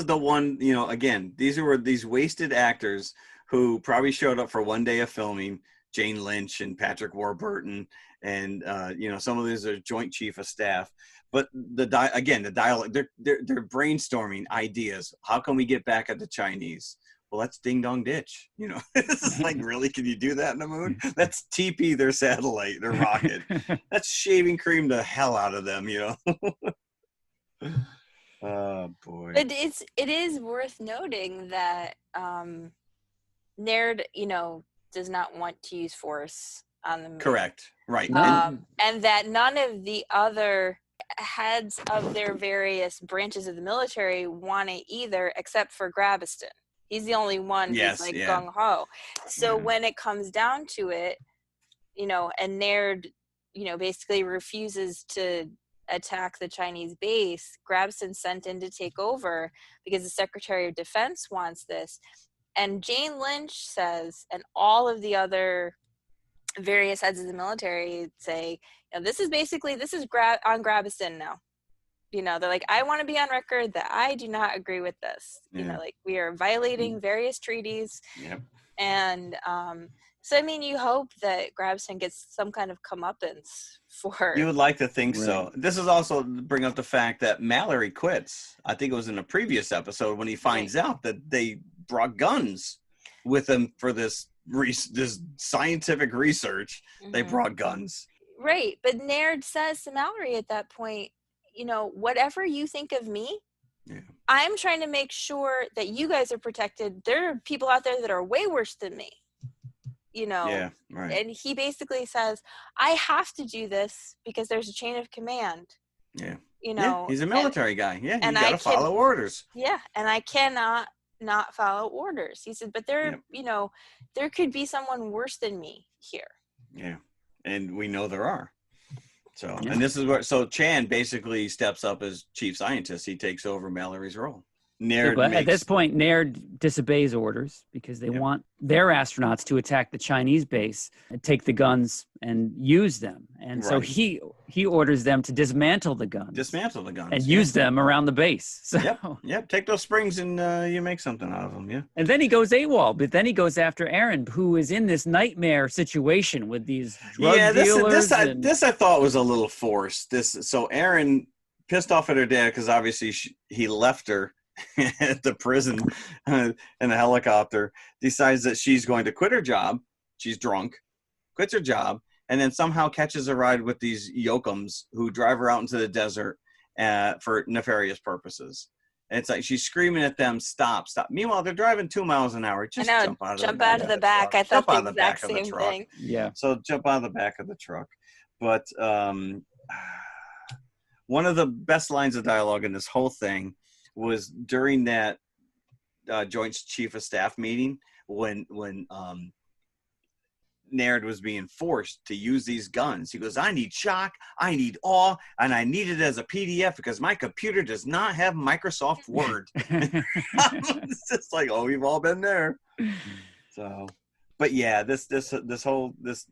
the one, again, these wasted actors who probably showed up for one day of filming, Jane Lynch and Patrick Warburton, and, some of these are Joint Chief of Staff. But the dialogue, they're brainstorming ideas. How can we get back at the Chinese? Well, that's ding dong ditch. This is like, really? Can you do that in the moon? That's TP their satellite, their rocket. That's shaving cream the hell out of them, Oh boy! But it is worth noting that Naird, does not want to use force on the moon. Correct. Right. And that none of the other heads of their various branches of the military want it either, except for Grabthar. He's the only one who's like gung ho. So when it comes down to it, and Naird, basically refuses to attack the Chinese base, Grabthar sent in to take over because the Secretary of Defense wants this. And Jane Lynch says, and all of the other various heads of the military say, this is on Grabiston now. They're like, I want to be on record that I do not agree with this. Like, we are violating various treaties. Yep. And so, I mean, you hope that Grabiston gets some kind of comeuppance for. You would like to think Right. so. This is also to bring up the fact that Mallory quits. I think it was in a previous episode when he finds out that they brought guns with them for this scientific research. Mm-hmm. They brought guns. Right. But Naird says to Mallory at that point, whatever you think of me, I'm trying to make sure that you guys are protected. There are people out there that are way worse than me. Yeah, right. And he basically says, I have to do this because there's a chain of command. Yeah. He's a military guy. Yeah, you got to follow orders. Yeah, and I cannot not follow orders. He said, but there could be someone worse than me here. Yeah, and we know there are. So, and this is where, Chan basically steps up as chief scientist. He takes over Mallory's role. At this point, Naird disobeys orders because they want their astronauts to attack the Chinese base and take the guns and use them. And so he orders them to dismantle the guns. And use them around the base. So, Yep. Take those springs and you make something out of them, yeah. And then he goes AWOL, but then he goes after Aaron, who is in this nightmare situation with these drug dealers. This I thought was a little forced. So Aaron, pissed off at her dad because obviously he left her at the prison in a helicopter, decides that she's going to quit her job. She's drunk, quits her job, and then somehow catches a ride with these yokums who drive her out into the desert for nefarious purposes. And it's like she's screaming at them, stop. Meanwhile, they're driving 2 miles an hour. Just jump out of the back. I thought the exact same thing. Yeah. So jump out of the back of the truck. But one of the best lines of dialogue in this whole thing was during that Joint Chief of Staff meeting when Naird was being forced to use these guns. He goes, I need shock, I need awe, and I need it as a PDF because my computer does not have Microsoft Word. It's just like, we've all been there. So, but yeah, this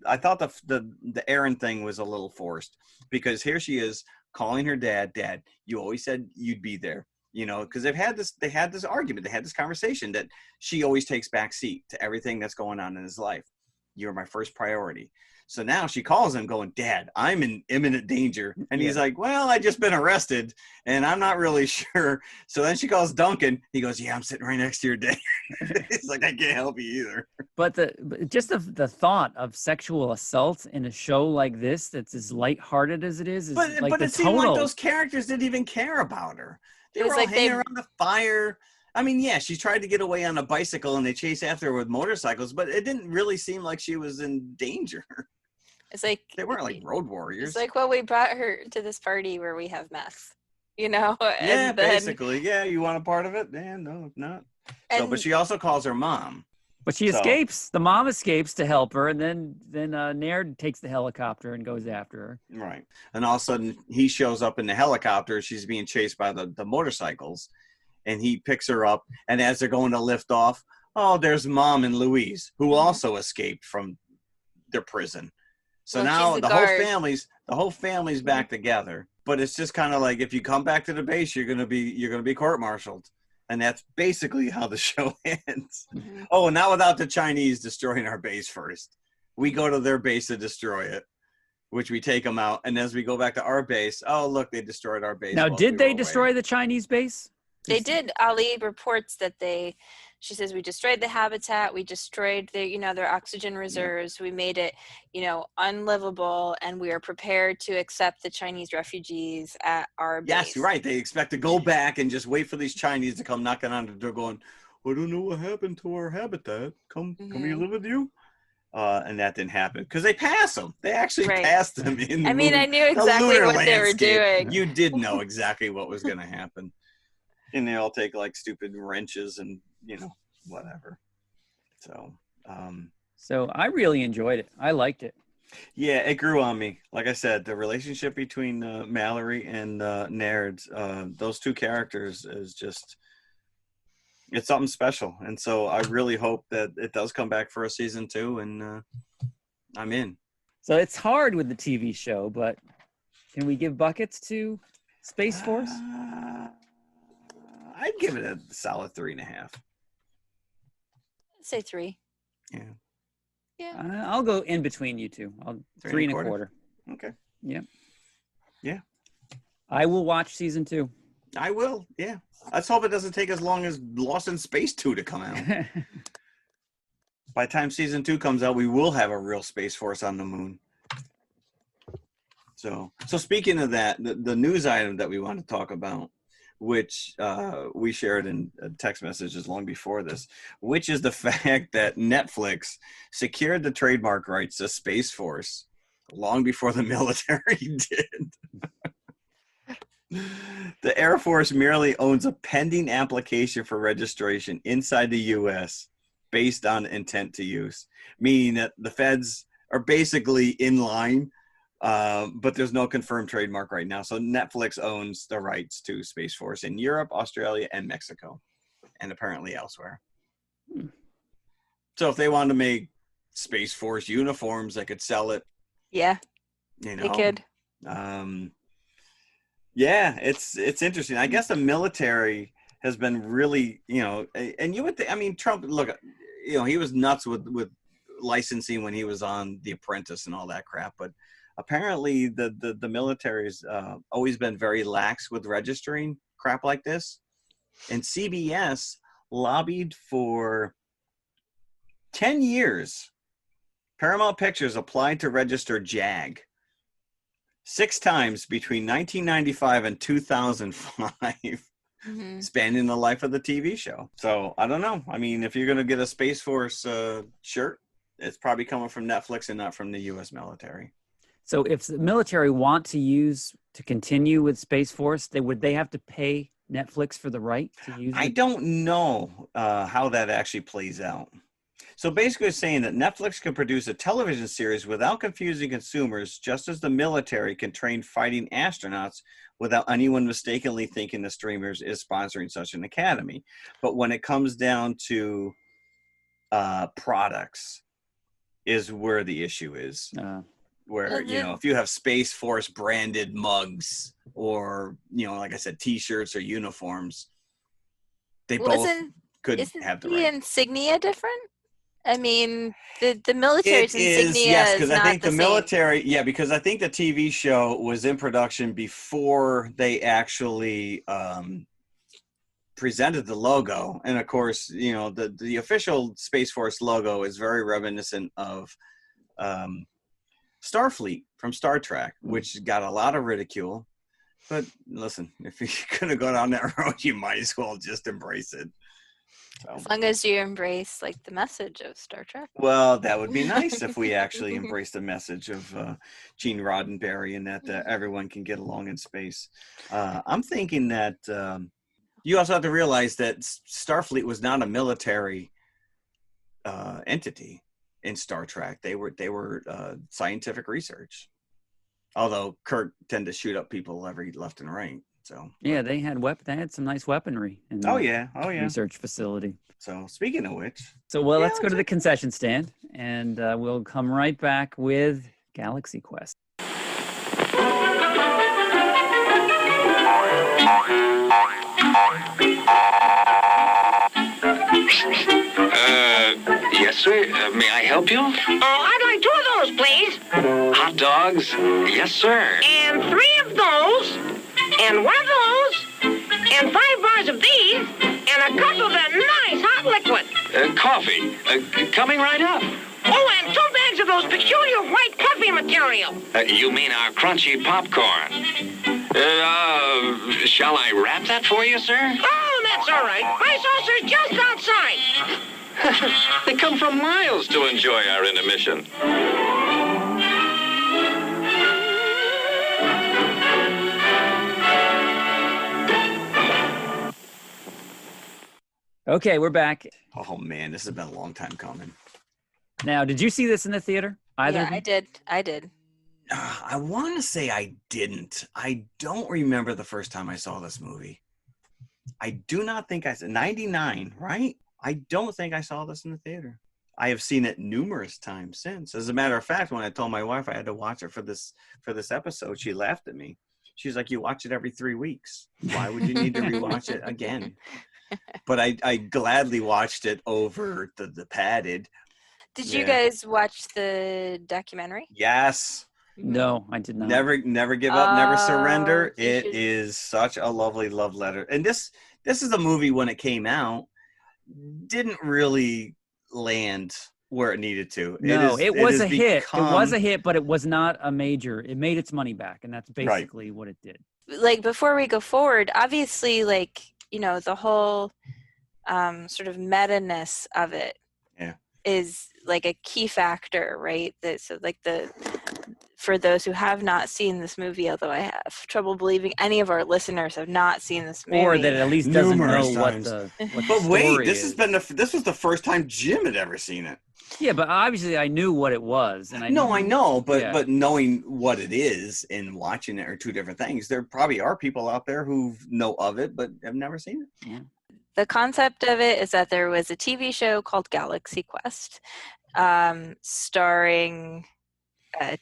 I thought the Aaron thing was a little forced because here she is calling her dad, you always said you'd be there. Because they had this argument, they had this conversation that she always takes back seat to everything that's going on in his life. You're my first priority. So now she calls him going, Dad, I'm in imminent danger. And he's like, well, I just been arrested and I'm not really sure. So then she calls Duncan. He goes, yeah, I'm sitting right next to your dad. He's like, I can't help you either. But the thought of sexual assault in a show like this that's as lighthearted as it is but it seemed like those characters didn't even care about her. They were all hanging around the fire. I mean, yeah, she tried to get away on a bicycle and they chased after her with motorcycles, but it didn't really seem like she was in danger. It's like they weren't like road warriors. It's like, well, we brought her to this party where we have meth, Yeah, basically. Yeah, you want a part of it? Yeah, no, not. But she also calls her mom. But she escapes. The mom escapes to help her, and then Naird takes the helicopter and goes after her. Right. And all of a sudden, he shows up in the helicopter. She's being chased by the motorcycles, and he picks her up. And as they're going to lift off, there's Mom and Louise, who also escaped from their prison. So now the whole family's back together. But it's just kind of like if you come back to the base, you're gonna be court-martialed. And that's basically how the show ends. Mm-hmm. Oh, not without the Chinese destroying our base first. We go to their base to destroy it, which we take them out. And as we go back to our base, look, they destroyed our base. Now, did they destroy the Chinese base? They did. Ali reports that she says, we destroyed the habitat. We destroyed their oxygen reserves. Yeah. We made it, unlivable. And we are prepared to accept the Chinese refugees at our base. Yes, right. They expect to go back and just wait for these Chinese to come knocking on the door going, I don't know what happened to our habitat. Come we live with you? And that didn't happen because they passed them. They actually passed them in the I knew exactly what they were doing. You did know exactly what was going to happen. And they all take like stupid wrenches and, whatever. So I really enjoyed it. I liked it. Yeah, it grew on me. Like I said, the relationship between Mallory and Naird, those two characters is just, It's something special, and so I really hope that it does come back for a season 2, and I'm in. So it's hard with the TV show, but can we give buckets to Space Force? I'd give it a solid 3.5. I'd say 3. Yeah. Yeah. I'll go in between you two. I'll 3.25. Okay. Yeah. Yeah. I will watch season 2. I will. Yeah. Let's hope it doesn't take as long as Lost in Space 2 to come out. By the time season 2 comes out, we will have a real Space Force on the moon. So speaking of that, the news item that we want to talk about, which we shared in text messages long before this, which is the fact that Netflix secured the trademark rights to Space Force long before the military did. The Air Force merely owns a pending application for registration inside the U.S. based on intent to use, meaning that the feds are basically in line, but there's no confirmed trademark right now. So Netflix owns the rights to Space Force in Europe, Australia, and Mexico, and apparently elsewhere. So if they wanted to make Space Force uniforms, they could sell it. Yeah. You know, they could. Yeah, it's interesting. I guess the military has been really, and you would think, I mean, Trump, look, he was nuts with licensing when he was on The Apprentice and all that crap, but apparently the military's always been very lax with registering crap like this. And CBS lobbied for 10 years. Paramount Pictures applied to register JAG 6 times between 1995 and 2005, spanning the life of the TV show. So I don't know. I mean, if you're going to get a Space Force shirt, it's probably coming from Netflix and not from the U.S. military. So if the military want to continue with Space Force, would they have to pay Netflix for the right to use it? I don't know how that actually plays out. So basically it's saying that Netflix can produce a television series without confusing consumers, just as the military can train fighting astronauts without anyone mistakenly thinking the streamers is sponsoring such an academy. But when it comes down to products is where the issue is. Where, if you have Space Force branded mugs or, like I said, T-shirts or uniforms, they both could have the right. Isn't the insignia different? I mean, the military's insignia is, yes, because I think the military, because I think the TV show was in production before they actually presented the logo. And of course, the official Space Force logo is very reminiscent of Starfleet from Star Trek, which got a lot of ridicule. But listen, if you're going to go down that road, you might as well just embrace it. So, as long as you embrace the message of Star Trek. Well, that would be nice if we actually embrace the message of Gene Roddenberry and that everyone can get along in space. I'm thinking that you also have to realize that Starfleet was not a military entity in Star Trek. They were scientific research. Although Kirk tended to shoot up people every left and right. So yeah, they had some nice weaponry in the research facility. So speaking of which, let's go to the concession stand, and we'll come right back with Galaxy Quest. Yes, sir. May I help you? I'd like 2 of those, please. Hot dogs? Yes, sir. And 3 of those. And 1 of those. And 5 bars of these. And a cup of that nice hot liquid. Coffee. Coming right up. Oh, and 2 bags of those peculiar white coffee material. You mean our crunchy popcorn? Shall I wrap that for you, sir? Oh, that's all right. My saucer's just outside. They come from miles to enjoy our intermission. Okay, we're back. Oh man, this has been a long time coming. Now, did you see this in the theater? Either? Yeah, I did. I want to say I didn't. I don't remember the first time I saw this movie. I do not think I said 99, right? I don't think I saw this in the theater. I have seen it numerous times since. As a matter of fact, when I told my wife I had to watch it for this episode, she laughed at me. She's like, "You watch it every 3 weeks. Why would you need to rewatch it again?" But I gladly watched it over the padded. Did you guys watch the documentary? Yes. No, I did not. Never give up, never surrender. You It should- is such a lovely love letter. And this is a movie when it came out didn't really land where it needed to. No, it was a hit. It was a become- hit, but it was not a major. It made its money back, and that's basically what it did. Like, before we go forward, obviously, like, you know, the whole sort of meta-ness of it is like a key factor, right? So like for those who have not seen this movie, although I have trouble believing any of our listeners have not seen this movie, Or that it at least doesn't know Numerous what times. the But wait, story this is. this was the first time Jim had ever seen it. Yeah, but obviously I knew what it was, and I know, but Yeah. but knowing what it is and watching it are two different things. There probably are people out there who know of it but have never seen it. Yeah. the concept of it is that there was a TV show called Galaxy Quest, starring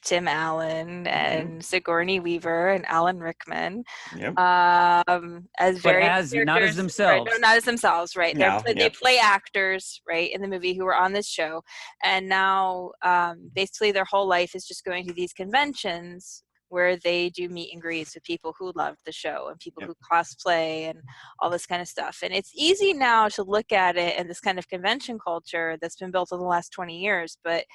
Tim Allen and Sigourney Weaver and Alan Rickman. Yep. As But very not as characters, themselves. Right, no, not as themselves, right? No, They yep. play actors, right, in the movie who were on this show, and now basically their whole life is just going to these conventions where they do meet and greets with people who love the show and people Yep. who cosplay and all this kind of stuff. And it's easy now to look at it in this kind of convention culture that's been built in the last 20 years, but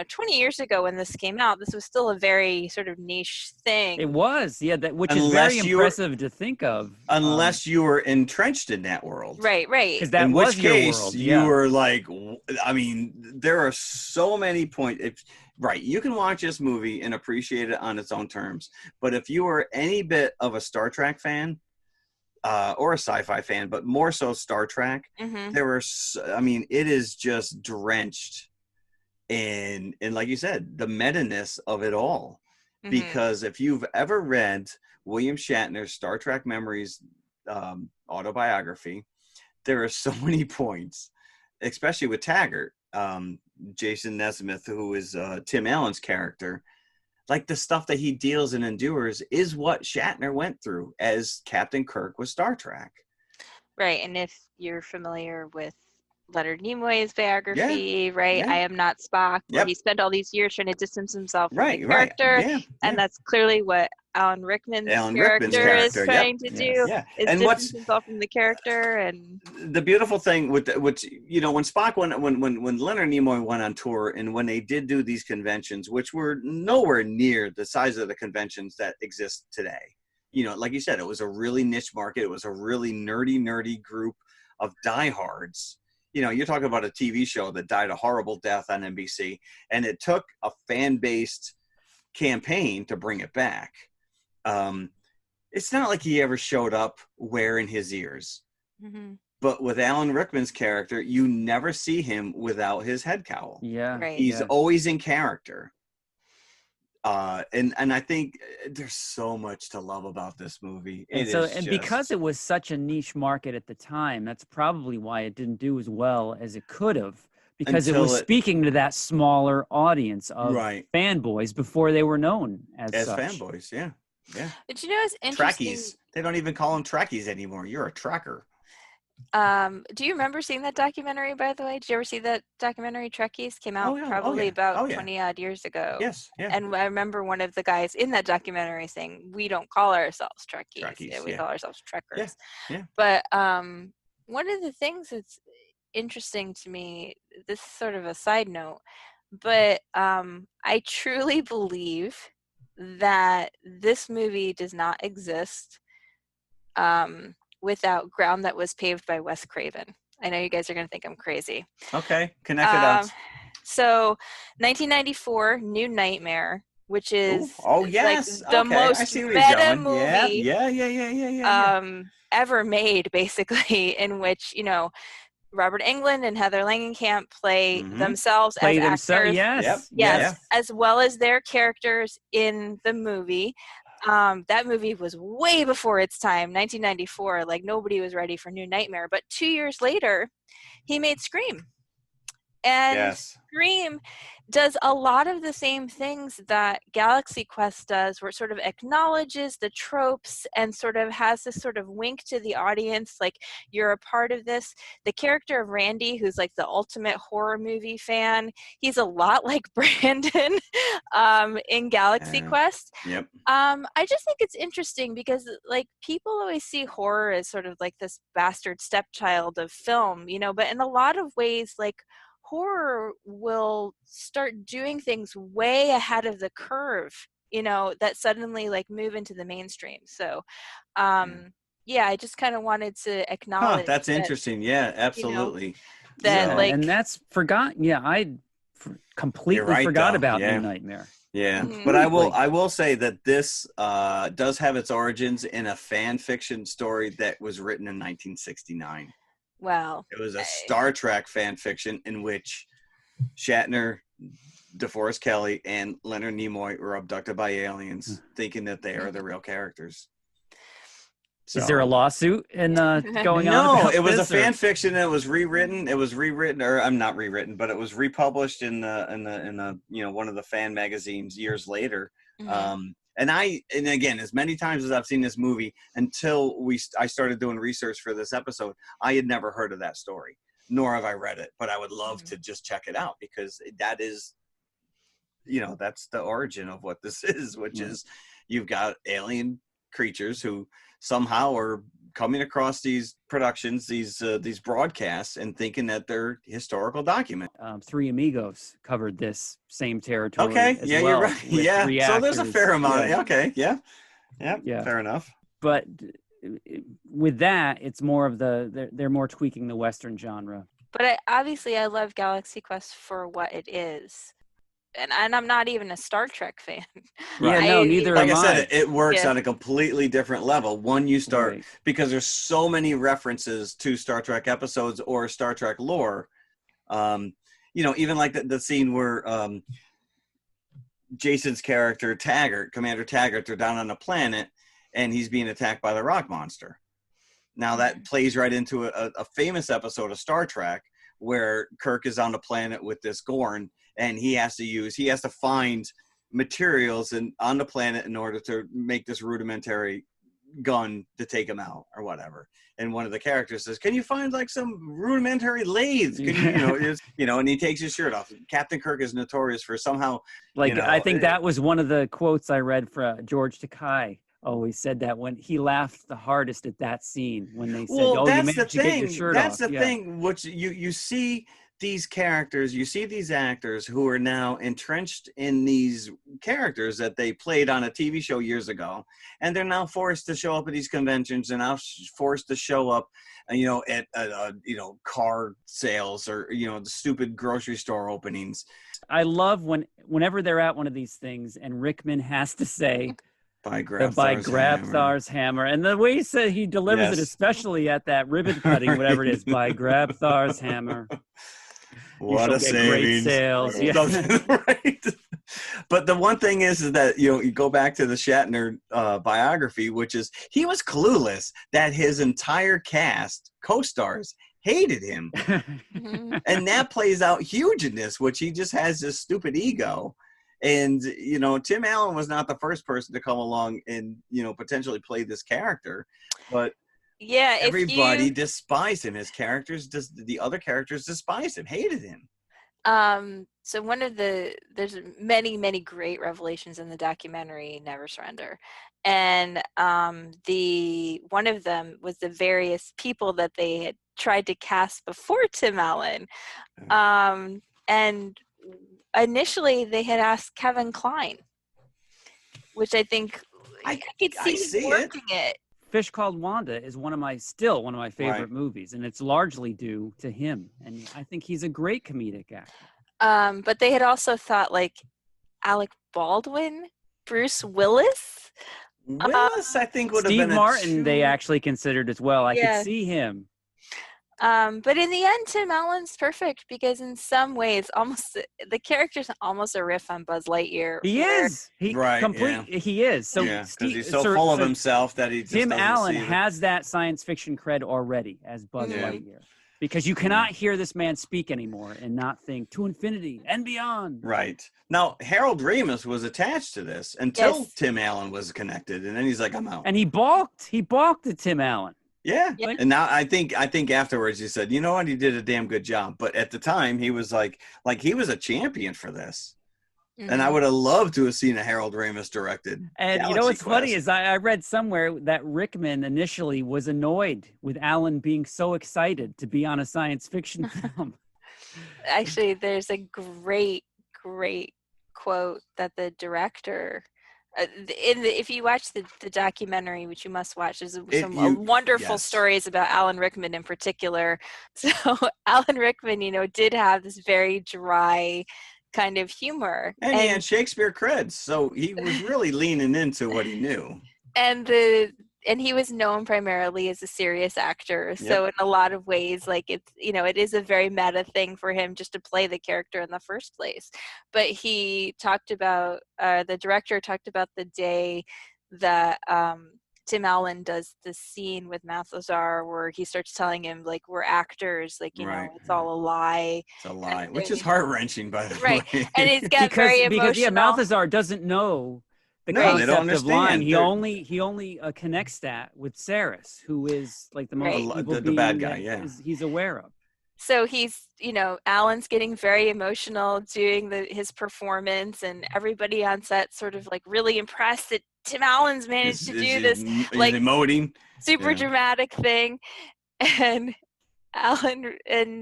20 years ago when this came out, this was still a very sort of niche thing. It was, yeah, which is Unless very you were- impressive to think of. Unless you were entrenched in that world. Right. because that in was which your case world. you Yeah. were like, I mean, there are so many points. Right, you can watch this movie and appreciate it on its own terms, but if you were any bit of a Star Trek fan or a sci-fi fan, but more so Star Trek, it is just drenched in like you said, the meta-ness of it all. Because if you've ever read William Shatner's Star Trek Memories autobiography, there are so many points, especially with Taggart, Jason Nesmith, who is Tim Allen's character. Like, the stuff that he deals and endures is what Shatner went through as Captain Kirk with Star Trek. Right, and if you're familiar with Leonard Nimoy's biography, right? yeah. I Am Not Spock, where Yep. he spent all these years trying to distance himself from Right, the right. character, Yeah, and yeah. that's clearly what Alan Rickman's Rickman's character is character, yep. trying to do. Yeah. Is And distance what's himself from the character, and the beautiful thing with when Spock when Leonard Nimoy went on tour, and when they did do these conventions, which were nowhere near the size of the conventions that exist today. Like you said, it was a really niche market. It was a really nerdy group of diehards. You're talking about a TV show that died a horrible death on NBC, and it took a fan-based campaign to bring it back. It's not like he ever showed up wearing his ears. But with Alan Rickman's character, you never see him without his head cowl. Yeah. right. He's always in character. And I think there's so much to love about this movie. Because it was such a niche market at the time, that's probably why it didn't do as well as it could have. Because it was speaking to that smaller audience of fanboys before they were known as such. fanboys, yeah. But it's interesting. Trekkies. They don't even call them Trekkies anymore. You're a Trekker. Do you remember seeing that documentary, by the way? Did you ever see that documentary, Trekkies? Came out probably about 20 odd years ago. Yes, yeah. And I remember one of the guys in that documentary saying, we don't call ourselves Trekkies. We call ourselves Trekkers. Yeah. But one of the things that's interesting to me, this is sort of a side note, but I truly believe that this movie does not exist without ground that was paved by Wes Craven. I know you guys are going to think I'm crazy. Okay, connect it up. So 1994, New Nightmare, which is yes, like the most meta movie yeah. Ever made, basically, in which, Robert Englund and Heather Langenkamp play themselves as actors. Yes. Yes, as well as their characters in the movie. That movie was way before its time, 1994. Like nobody was ready for New Nightmare. But 2 years later, he made Scream. And Yes. Scream does a lot of the same things that Galaxy Quest does, where it sort of acknowledges the tropes and sort of has this sort of wink to the audience, like you're a part of this. The character of Randy, who's like the ultimate horror movie fan, he's a lot like Brandon in Galaxy Quest. Yep. I just think it's interesting because like people always see horror as sort of like this bastard stepchild of film, you know, but in a lot of ways, like horror will start doing things way ahead of the curve, you know, that suddenly like move into the mainstream. So yeah, I just kind of wanted to acknowledge That's that, interesting. Yeah, absolutely. you know, that Yeah, like, and that's forgotten. Yeah, I completely right, forgot though. about Yeah. New Nightmare. Yeah, Mhm. but I will say that this does have its origins in a fan fiction story that was written in 1969. well, It was a Star Trek fan fiction in which Shatner, DeForest Kelley, and Leonard Nimoy were abducted by aliens, thinking that they are the real characters. So, Is there a lawsuit going on? No, about it was a this, or- fan fiction that was rewritten. It was rewritten, or I'm not rewritten, but it was republished in the you know, one of the fan magazines years later. mhm. And again, as many times as I've seen this movie, until I started doing research for this episode, I had never heard of that story, nor have I read it. But I would love to just check it out, because that is, you know, that's the origin of what this is, which is you've got alien creatures who somehow are coming across these productions, these broadcasts, and thinking that they're historical documents. Three Amigos covered this same territory. Okay, as yeah, well, you're right. with Yeah, three so there's a actors. fair amount. Yeah. Okay, yeah, Yeah. fair enough. But with that, it's more of they're more tweaking the Western genre. But I love Galaxy Quest for what it is. And I'm not even a Star Trek fan. Yeah, no, neither Like am I said, I. it works Yeah. on a completely different level. One, you start, Right. because there's so many references to Star Trek episodes or Star Trek lore. You know, even like the scene where Jason's character Taggart, Commander Taggart, they're down on a planet and he's being attacked by the rock monster. Now that plays right into a famous episode of Star Trek where Kirk is on the planet with this Gorn, and he has to find materials on the planet in order to make this rudimentary gun to take him out or whatever. And one of the characters says, "Can you find like some rudimentary lathes? Can you know?" And he takes his shirt off. Captain Kirk is notorious for somehow, Like, you know, I think that was one of the quotes I read for George Takei. Always said that when he laughed the hardest at that scene when they said, "Oh, you that's managed the to get your thing. shirt That's off." the thing. Which you see these characters, you see these actors who are now entrenched in these characters that they played on a TV show years ago, and they're now forced to show up at these conventions, and now forced to show up, you know, at you know, car sales, or, you know, the stupid grocery store openings. I love whenever they're at one of these things and Rickman has to say, By Grabthar's Grabthar's hammer. And the way he delivers it, Yes. especially at that ribbon cutting, whatever it is, by Grabthar's hammer. What You a shall get great savings. sales. Yeah. Right. But the one thing is that, you know, you go back to the Shatner biography, which is he was clueless that his entire cast, co-stars, hated him. Mhm. And that plays out huge in this, which he just has this stupid ego. And, you know, Tim Allen was not the first person to come along and, you know, potentially play this character, but Yeah, everybody despised him. His characters, the other characters despised him, hated him. so there's many great revelations in the documentary Never Surrender, and one of them was the various people that they had tried to cast before Tim Allen, and initially they had asked Kevin Kline, which I think I could see him working it. Fish Called Wanda is one of my favorite movies, and it's largely due to him. And I think he's a great comedic actor. But they had also thought like Alec Baldwin, Bruce Willis. Willis, I think, would have Steve been Martin, they actually considered as well. I could see him. But in the end, Tim Allen's perfect because in some ways, almost the character's almost a riff on Buzz Lightyear. He where- is. He Right, complete. yeah. He is. So yeah, because Steve, he's so full of himself that he just Tim doesn't Allen see the- has that science fiction cred already as Buzz Yeah. Lightyear, because you cannot hear this man speak anymore and not think to infinity and beyond. Right. Now, Harold Ramis was attached to this until Yes. Tim Allen was connected, and then he's like, I'm out. And he balked. He balked at Tim Allen. Yeah. Yeah. And now I think afterwards he said, you know what, he did a damn good job. But at the time he was like he was a champion for this. And I would have loved to have seen a Harold Ramis directed. And you know what's funny is I read somewhere that Rickman initially was annoyed with Allen being so excited to be on a science fiction film. Actually, there's a great quote that the director if you watch the documentary, which you must watch, there's some wonderful stories about Alan Rickman in particular. So Alan Rickman, did have this very dry kind of humor, and he had Shakespeare creds, so he was really leaning into what he knew. And he was known primarily as a serious actor. So in a lot of ways, like it is a very meta thing for him just to play the character in the first place. But he talked about, the director talked about the day that Tim Allen does the scene with Balthazar where he starts telling him, like, we're actors, like, it's all a lie. It's a lie, which is heart-wrenching, by the way. And he's got because, very emotional. Because, Balthazar doesn't know the they don't concept of lying. understand. He only connects that with Saris, who is like the most evil the being bad guy. he's aware of. So he's, Alan's getting very emotional doing his performance, and everybody on set sort of like really impressed that Tim Allen's managed to do this like emoting, super dramatic thing, and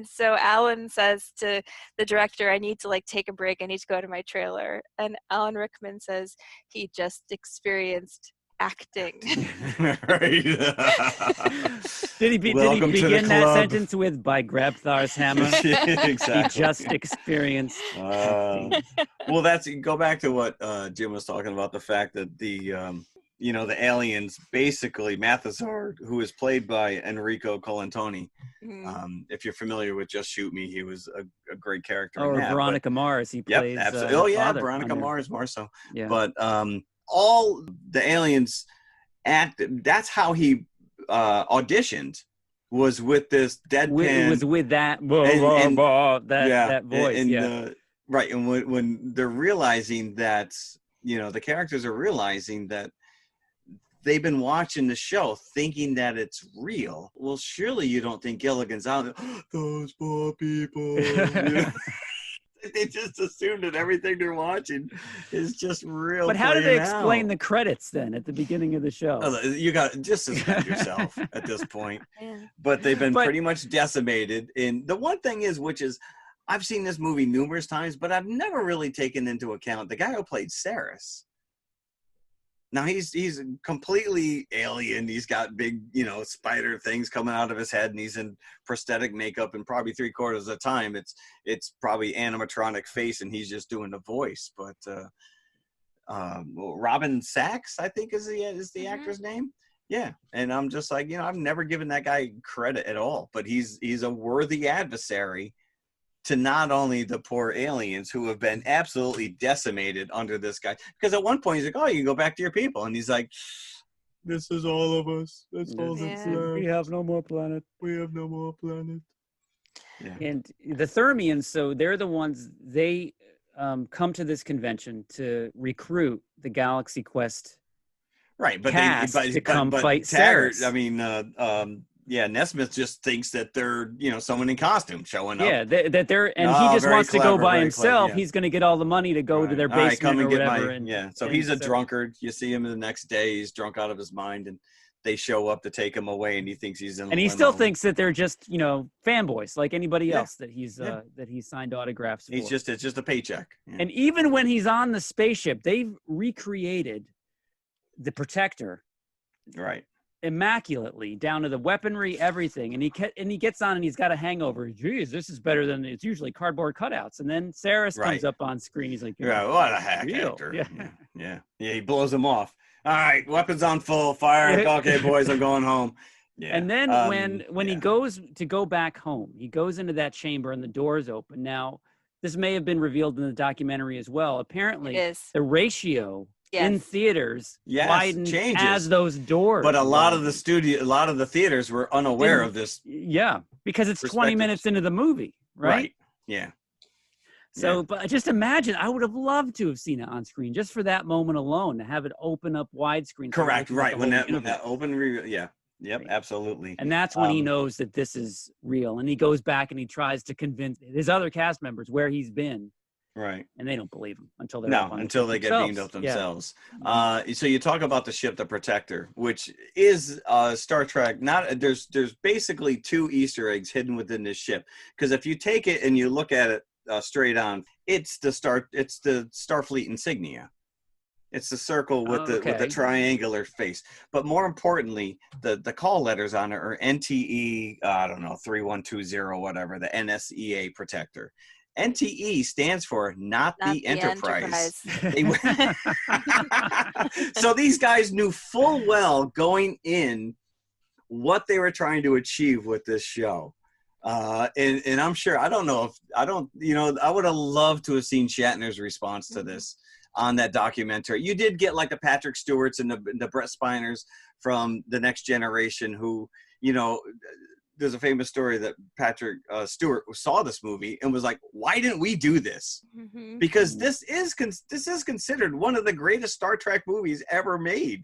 so Alan says to the director, I need to like take a break. I need to go to my trailer. And Alan Rickman says he just experienced acting. Right. Did he begin that sentence with by Grabthar's hammer? Exactly. He just experienced acting. Well, go back to what Jim was talking about, the fact that the aliens, basically Balthazar, who is played by Enrico Colantoni. If you're familiar with Just Shoot Me, he was a great character. Or Veronica Mars, he plays. Yep, absolutely. Veronica Mars more so. Yeah. But all the aliens that's how he auditioned, was with this deadpan. It was with that that voice. Right, and when they're realizing that, the characters are realizing that they've been watching the show thinking that it's real. Well, surely you don't think Gilligan's out there, those poor people. They just assume that everything they're watching is just real. But how do they explain the credits then at the beginning of the show? You got just suspend yourself at this point. Yeah. But they've been pretty much decimated. And the one thing is, which is, I've seen this movie numerous times, but I've never really taken into account the guy who played Saris. Now he's completely alien. He's got big, spider things coming out of his head, and he's in prosthetic makeup. And probably 3/4 of the time, it's probably animatronic face, and he's just doing the voice. But Robin Sachs, I think, is the actor's name. Yeah, and I'm just like, I've never given that guy credit at all. But he's a worthy adversary to not only the poor aliens who have been absolutely decimated under this guy. Because at one point he's like, oh, you can go back to your people. And he's like, this is all of us. That's all that's left. We have no more planet. We have no more planet. Yeah. And the Thermians, so they're the ones, they come to this convention to recruit the Galaxy Quest cast to come fight Saris. I mean, Nesmith just thinks that they're, someone in costume showing up. Yeah, that they're, and he just wants to go by himself. He's going to get all the money to go to their basement come and or get whatever. So he's a drunkard. You see him the next day. He's drunk out of his mind, and they show up to take him away, and he thinks he's in. And he still thinks that they're just, fanboys like anybody else that he's signed autographs for. It's just a paycheck. Yeah. And even when he's on the spaceship, they've recreated the Protector. Right. Immaculately, down to the weaponry, everything, and he gets on and he's got a hangover. Geez, this is better than it's usually cardboard cutouts. And then Saris comes up on screen. He's like, what a hack actor. Yeah. He blows him off. All right, weapons on full, fire. Okay, boys, I'm going home. Yeah. And then when he goes to go back home, he goes into that chamber and the door's open. Now, this may have been revealed in the documentary as well. Apparently, It is. the ratio in Yes. theaters Yes, widened changes. as those doors. But a lot of widened. the theaters were unaware of this. Yeah, because it's 20 perspectives. minutes into the movie, right? Yeah. So, Yeah. but just imagine, I would have loved to have seen it on screen just for that moment alone, to have it open up widescreen. Correct. Right. When that open yeah. Yep. Right. Absolutely. And that's when he knows that this is real. And he goes back and he tries to convince his other cast members where he's been. Right. And they don't believe him until they're up on until they get beamed up Yeah. themselves. So you talk about the ship, the Protector, which is Star Trek. There's basically 2 Easter eggs hidden within this ship. Because if you take it and you look at it straight on, it's the Starfleet insignia. It's the circle with the triangular face. But more importantly, the call letters on it are NTE, I don't know, 3120, whatever, the NSEA Protector. NTE stands for not the Enterprise. So these guys knew full well going in what they were trying to achieve with this show. And I'm sure, I would have loved to have seen Shatner's response to this on that documentary. You did get like the Patrick Stewarts and the Brett Spiners from The Next Generation who, there's a famous story that Patrick Stewart saw this movie and was like, why didn't we do this? Mm-hmm. Because this is considered one of the greatest Star Trek movies ever made.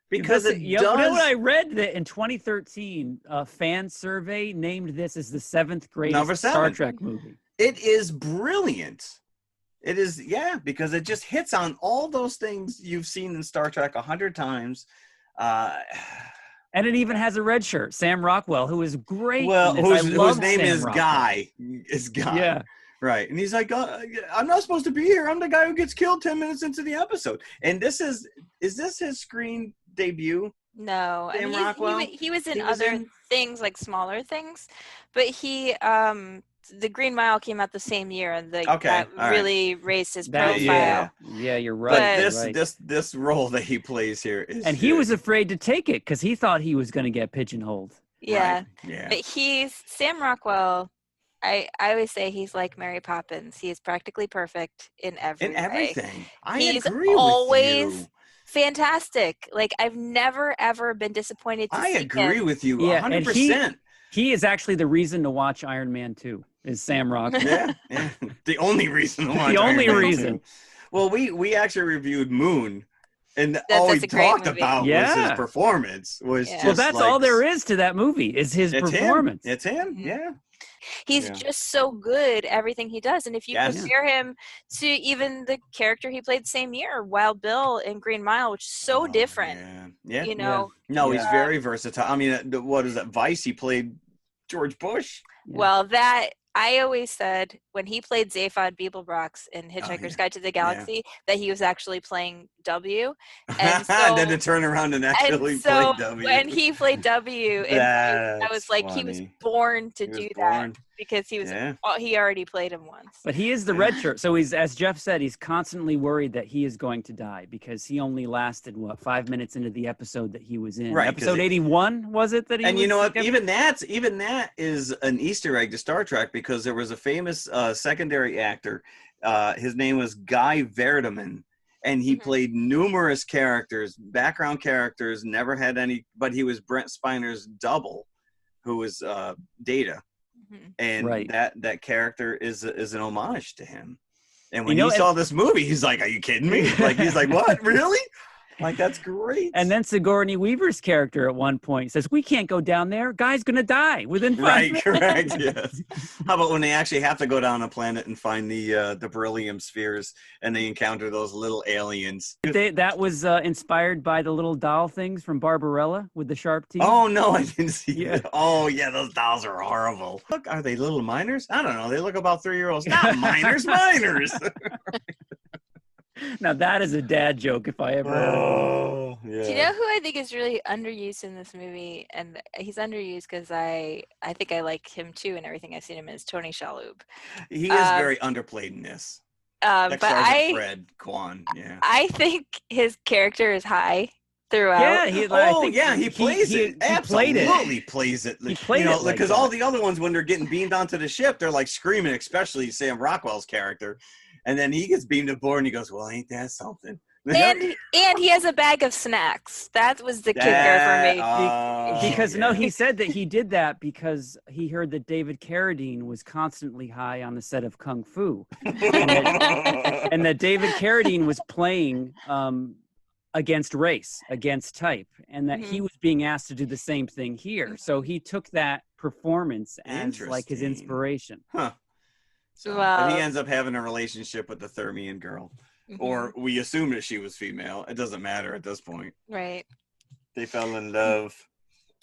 Because what I read that in 2013, a fan survey named this as the 7th greatest Star Trek movie. It is brilliant. It is, because it just hits on all those things you've seen in Star Trek 100 times. And it even has a red shirt, Sam Rockwell, who is great. Well, whose name is Rockwell. Guy. Yeah. Right. And he's like, I'm not supposed to be here. I'm the guy who gets killed 10 minutes into the episode. And is this his screen debut? No. Sam Rockwell? He was in other things, like smaller things. But he, the Green Mile came out the same year, and that really raised his profile. Yeah, you're right. But this role that he plays here is, and he was afraid to take it because he thought he was going to get pigeonholed. Yeah, right. Yeah. But Sam Rockwell. I always say he's like Mary Poppins. He is practically perfect in every way. Everything. He's agree always with you. Fantastic. Like, I've never ever been disappointed to see him. I agree with you 100%. And he is actually the reason to watch Iron Man 2. Is Sam Rockwell. Yeah. The only reason to watch the only Iron Man reason. 2. Well, we actually reviewed Moon, and That's we a great talked movie. about was his performance. Well, that's all there is to that movie is his performance. It's him. Mhm. Yeah. He's just so good at everything he does. And if you compare him to even the character he played same year, Wild Bill in Green Mile, which is so different. Yeah. No, he's very versatile. I mean, what is that? Vice, he played George Bush. Yeah. Well, that I always said when he played Zaphod Beeblebrox in Hitchhiker's Guide to the Galaxy that he was actually playing W. And so, then to turn around and actually play W. When he played W, I was like, funny. he was born to do that because he was he already played him once. But he is the red shirt. So he's, as Jeff said, he's constantly worried that he is going to die because he only lasted 5 minutes into the episode that he was in. Right, episode 81 was it that he? And was you know what? like, Even that is an Easter egg to Star Trek because there was a famous secondary actor. His name was Guy Verdeman. And he played numerous characters, background characters, never had any, but he was Brent Spiner's double, who was Data. And that character is an homage to him. And when he saw this movie, he's like, are you kidding me? Like, he's like, what? Really? Like, that's great. And then Sigourney Weaver's character at one point says, we can't go down there. Guy's going to die within 5 minutes. Correct, yes. How about when they actually have to go down a planet and find the beryllium spheres and they encounter those little aliens? That was inspired by the little doll things from Barbarella with the sharp teeth. Oh, no, I didn't see that. Oh, yeah, those dolls are horrible. Look, are they little minors? I don't know. They look about 3-year-olds. Not minors, minors. Now that is a dad joke if I ever heard of it. Do you know who I think is really underused in this movie? And he's underused because I think I like him too and everything I've seen him in is Tony Shalhoub. He is very underplayed in this. Like but Sergeant Fred Kwan, I think his character is high throughout. Yeah, he plays it. Absolutely plays it. He played it like because that. all the other ones, when they're getting beamed onto the ship, they're like screaming, especially Sam Rockwell's character. And then he gets beamed aboard and he goes, well, ain't that something? And he has a bag of snacks. That was the kicker for me. Because he said that he did that because he heard that David Carradine was constantly high on the set of Kung Fu, and that David Carradine was playing against race, against type, and that he was being asked to do the same thing here. So he took that performance as like his inspiration. Huh. So, but he ends up having a relationship with the Thermian girl. Or we assume that she was female. It doesn't matter at this point. Right. They fell in love.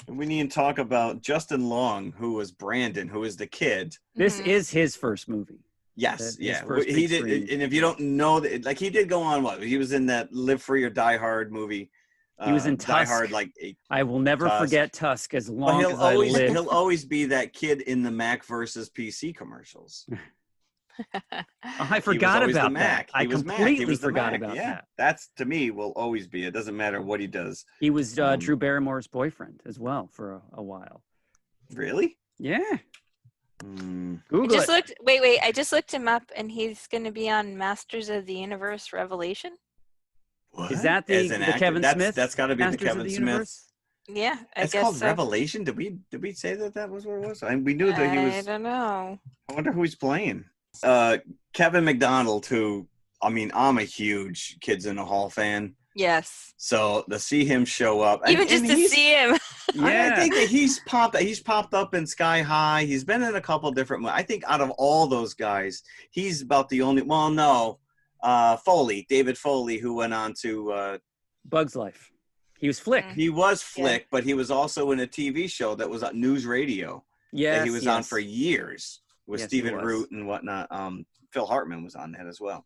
And we need to talk about Justin Long, who was Brandon, who is the kid. This is his first movie. Yes, he did. And if you don't know that, like, he did go on what? He was in that Live Free or Die Hard movie. He was in Die Tusk. Hard, I will never forget Tusk as long as I live. He'll always be that kid in the Mac versus PC commercials. I forgot about that. I completely forgot about that. That's, to me, will always be. It doesn't matter what he does. He was Drew Barrymore's boyfriend as well for a while. Really? Yeah. Google it. Wait. I just looked him up, and he's going to be on Masters of the Universe Revelation. What? Is that the Kevin Smith? That's got to be Masters the Kevin Smith. Yeah, it's called Revelation. Did we say that was what it was? We knew that he was. I don't know. I wonder who he's playing. Kevin McDonald, who, I mean, I'm a huge Kids in the Hall fan. Yes. So to see him show up, even just to see him. I think that he's popped up in Sky High. He's been in a couple different. I think out of all those guys, he's about the only. Well, no, David Foley, who went on to Bug's Life. He was Flick. He was Flick, but he was also in a TV show that was on News Radio. Yeah, he was on for years with Stephen Root and whatnot. Phil Hartman was on that as well.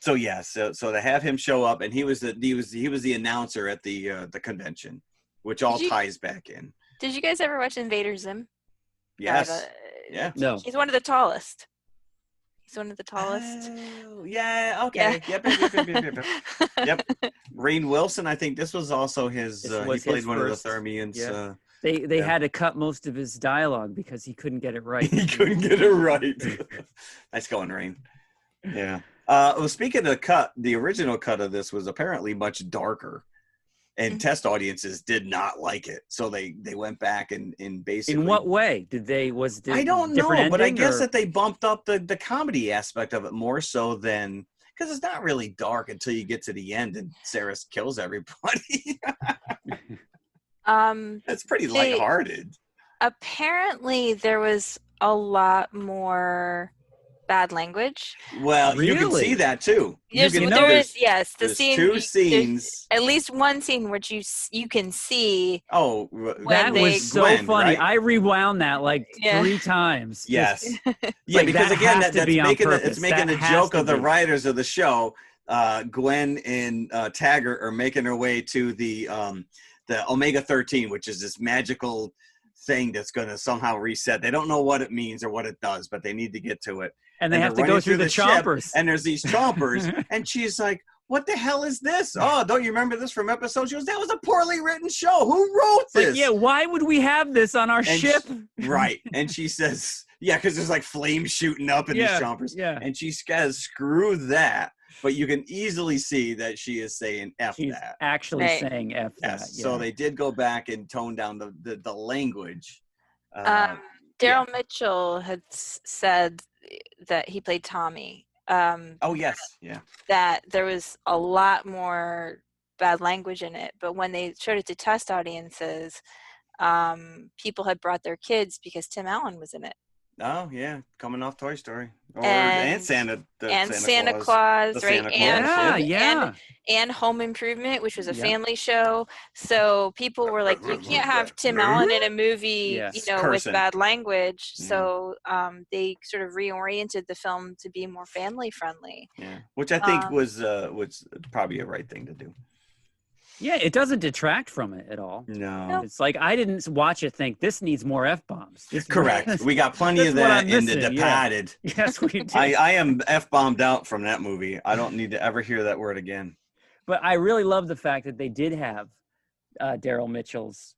So to have him show up, and he was the announcer at the convention, which all ties back in. Did you guys ever watch Invader Zim? Yes. Yeah. No. He's one of the tallest. He's one of the tallest. Yeah. Okay. Yeah. Yep. Rainn Wilson. I think this was also his. He played one of the Thermians. Yeah. They had to cut most of his dialogue because he couldn't get it right. He couldn't get it right. Nice going, Rainn. Yeah. Well, speaking of cut, the original cut of this was apparently much darker, and test audiences did not like it. So they went back and basically. In what way did they? I don't know, but I guess that they bumped up the comedy aspect of it more so than, because it's not really dark until you get to the end and Sarah kills everybody. That's pretty lighthearted. Apparently, there was a lot more bad language. Well, you can see that too. There's scene. Two scenes. At least one scene which you can see. Oh, that was so Gwen, funny. Right? I rewound that like 3 times. Yes. Yeah, because again, it's making a joke of the writers of the show. Gwen and Taggart are making their way to the Omega-13, which is this magical thing that's going to somehow reset. They don't know what it means or what it does, but they need to get to it. And they have to go through the chompers. And there's these chompers. And she's like, what the hell is this? Oh, don't you remember this from episodes? She goes, that was a poorly written show. Who wrote this? Like, why would we have this on our ship? Right. And she says, because there's like flames shooting up in these chompers. Yeah. And she says, screw that. But you can easily see that she is saying F She's that. Actually saying F that. Yes. Yeah. So they did go back and tone down the language. Daryl Mitchell had said that he played Tommy. Oh, yes. Yeah. That there was a lot more bad language in it. But when they showed it to test audiences, people had brought their kids because Tim Allen was in it. Oh, yeah. Coming off Toy Story. And Santa Claus, right? Santa Claus. And Home Improvement, which was a family show. So people were like, you can't have Tim Allen in a movie, with bad language. Yeah. So they sort of reoriented the film to be more family friendly. Yeah, which I think was probably a right thing to do. Yeah, it doesn't detract from it at all. No. It's like I didn't watch it think this needs more F-bombs. Correct. We got plenty of that in The Departed. Yeah. Yes, we did. I am F-bombed out from that movie. I don't need to ever hear that word again. But I really love the fact that they did have Daryl Mitchell's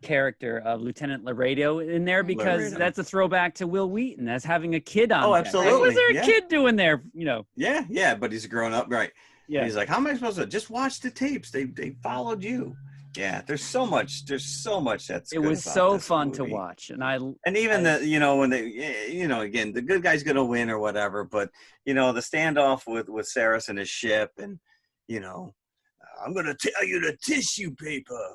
character of Lieutenant Laredo in there, because Laredo. that's a throwback to Will Wheaton as having a kid on deck. Absolutely. What was there a Yeah. kid doing there? Yeah, but he's grown up, right? Yeah. And he's like, how am I supposed to just watch the tapes? They followed you. Yeah, there's so much that's It good was about so this fun to movie. watch, and even when they, again, the good guy's gonna win or whatever, but the standoff with Saris and his ship, and I'm gonna tell you the tissue paper.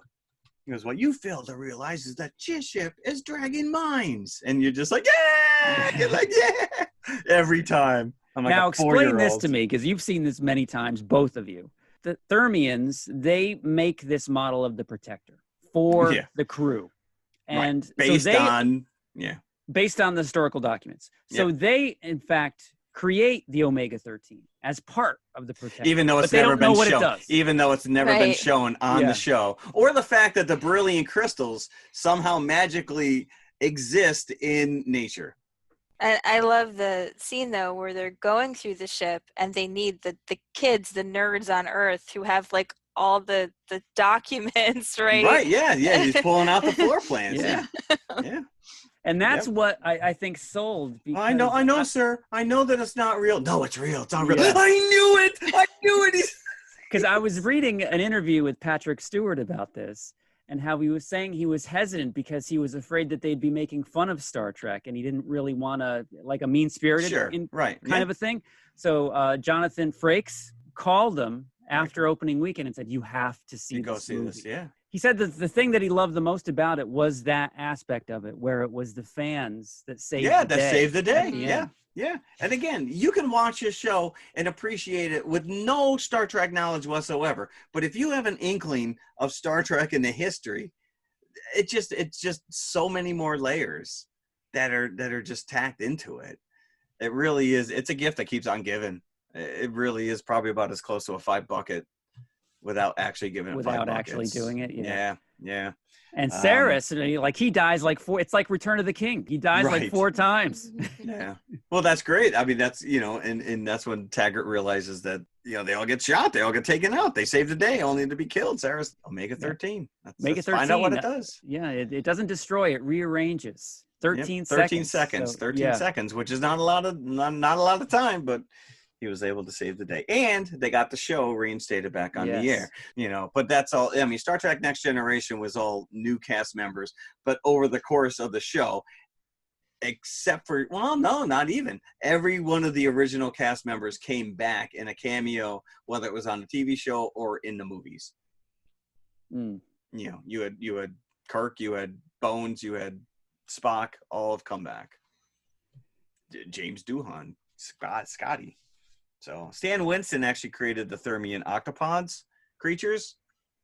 He goes, what you fail to realize is that ship is dragging mines, and you're just like, yeah, you're like, yeah, every time. I'm like, now explain this to me, because you've seen this many times, both of you. The Thermians, they make this model of the Protector for the crew, and based on the historical documents. So they, in fact, create the Omega-13 as part of the Protector, even though it's never been shown. Even though it's never been shown on the show, or the fact that the beryllium crystals somehow magically exist in nature. I love the scene, though, where they're going through the ship and they need the kids, the nerds on Earth, who have like all the documents, right? Right, yeah. He's pulling out the floor plans. Yeah. And that's what I think sold. I know, sir. I know that it's not real. No, it's real. It's not real. Yeah. I knew it. Because I was reading an interview with Patrick Stewart about this, and how he was saying he was hesitant because he was afraid that they'd be making fun of Star Trek, and he didn't really want to, like, a mean-spirited kind of a thing. So Jonathan Frakes called him after opening weekend and said, you have to see this movie. This, yeah. He said that the thing that he loved the most about it was that aspect of it, where it was the fans that saved the day. Yeah, that saved the day. Yeah. And again, you can watch a show and appreciate it with no Star Trek knowledge whatsoever. But if you have an inkling of Star Trek and the history, it's just so many more layers that are just tacked into it. It really is. It's a gift that keeps on giving. It really is probably about as close to a 5-bucket without actually giving it 5 buckets. Without actually doing it. Yeah. And Saris, he dies like 4. It's like Return of the King. He dies like 4 times. Yeah. Well, that's great. I mean, that's, and that's when Taggart realizes that, they all get shot. They all get taken out. They save the day only to be killed. Saris, Omega-13. Let's find out what it does. Yeah. It doesn't destroy. It rearranges. 13 seconds. 13 seconds, which is not a lot of time, but he was able to save the day, and they got the show reinstated back on the air. But that's all. I mean, Star Trek Next Generation was all new cast members, but over the course of the show, except for, well, no, not even. Every one of the original cast members came back in a cameo, whether it was on a TV show or in the movies. You had Kirk, you had Bones, you had Spock, all have come back. James Doohan, Scotty. So Stan Winston actually created the Thermian octopods creatures,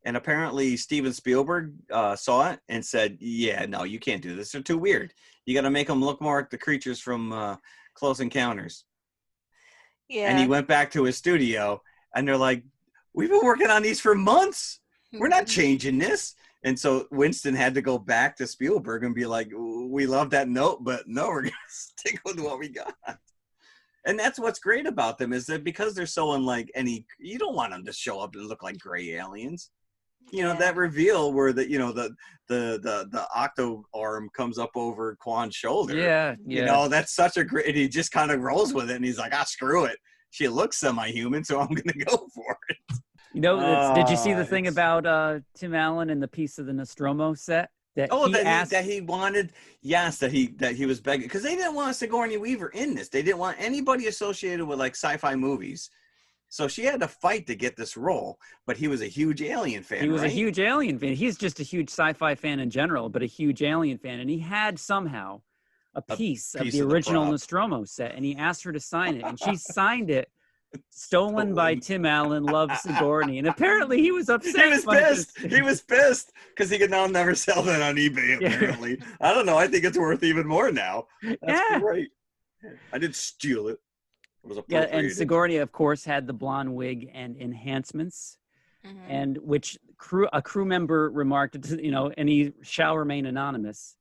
and apparently Steven Spielberg saw it and said, yeah, no, you can't do this. They're too weird. You got to make them look more like the creatures from Close Encounters. Yeah. And he went back to his studio, and they're like, we've been working on these for months. We're not changing this. And so Winston had to go back to Spielberg and be like, we love that note, but no, we're going to stick with what we got. And that's what's great about them, is that because they're so unlike you don't want them to show up and look like gray aliens. That reveal where the octo arm comes up over Kwan's shoulder. Yeah. That's such a great, and he just kind of rolls with it, and he's like, screw it. She looks semi-human, so I'm going to go for it. Did you see the thing about Tim Allen and the piece of the Nostromo set? That he was begging, because they didn't want Sigourney Weaver in this. They didn't want anybody associated with like sci-fi movies. So she had to fight to get this role, but he was a huge Alien fan. He was a huge Alien fan. He's just a huge sci-fi fan in general, but a huge Alien fan. And he had somehow a piece of the original Nostromo set, and he asked her to sign it, and she signed it. Stolen by Tim Allen, loves Sigourney, and apparently he was upset. He was pissed because he could now never sell that on eBay. Apparently, I don't know. I think it's worth even more now. That's great. I didn't steal it. It was appropriated. And Sigourney, of course, had the blonde wig and enhancements, and which a crew member remarked, and he shall remain anonymous.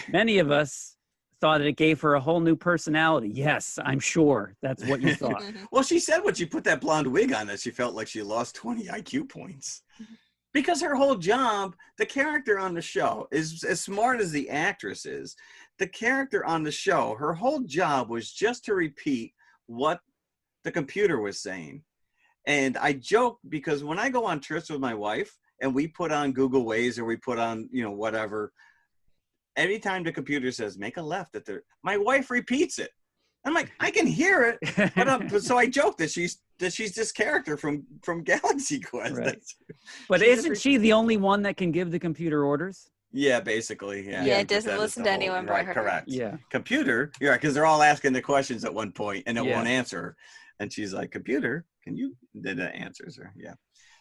Many of us thought it gave her a whole new personality. Yes, I'm sure that's what you thought. Well, she said when she put that blonde wig on that she felt like she lost 20 IQ points. Because her whole job, the character on the show, is as smart as the actress is. The character on the show, her whole job was just to repeat what the computer was saying. And I joke because when I go on trips with my wife and we put on Google Waze or we put on, whatever, anytime the computer says, make a left, my wife repeats it. I'm like, I can hear it. But so I joke that she's this character from Galaxy Quest. Right. But isn't she the only one that can give the computer orders? Yeah, basically. Yeah, Yeah, it doesn't listen to anyone but her. Correct. Yeah. Computer, you're right, because they're all asking the questions at one point and it won't answer. And she's like, computer, can you? Then it answers her. Yeah.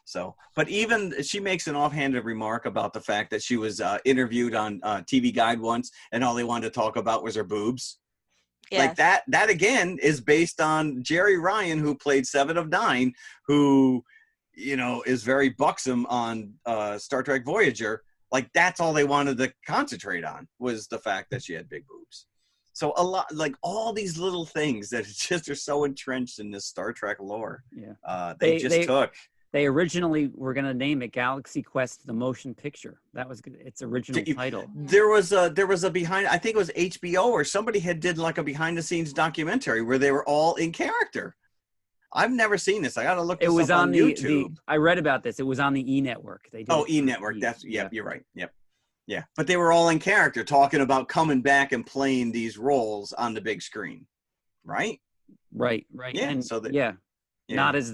So, but even she makes an offhanded remark about the fact that she was interviewed on TV Guide once and all they wanted to talk about was her boobs. Yes. Like that again is based on Jerry Ryan, who played 7 of 9, who, is very buxom on Star Trek Voyager. Like that's all they wanted to concentrate on was the fact that she had big boobs. So a lot, like all these little things that just are so entrenched in this Star Trek lore. Yeah. They took. They originally were going to name it Galaxy Quest: The Motion Picture. That was its original title. There was a behind. I think it was HBO or somebody did like a behind the scenes documentary where they were all in character. I've never seen this. I got to look this up on YouTube. I read about this. It was on the E Network. They did E Network. You're right. Yep. Yeah, but they were all in character, talking about coming back and playing these roles on the big screen, right? Right. Yeah. And so not as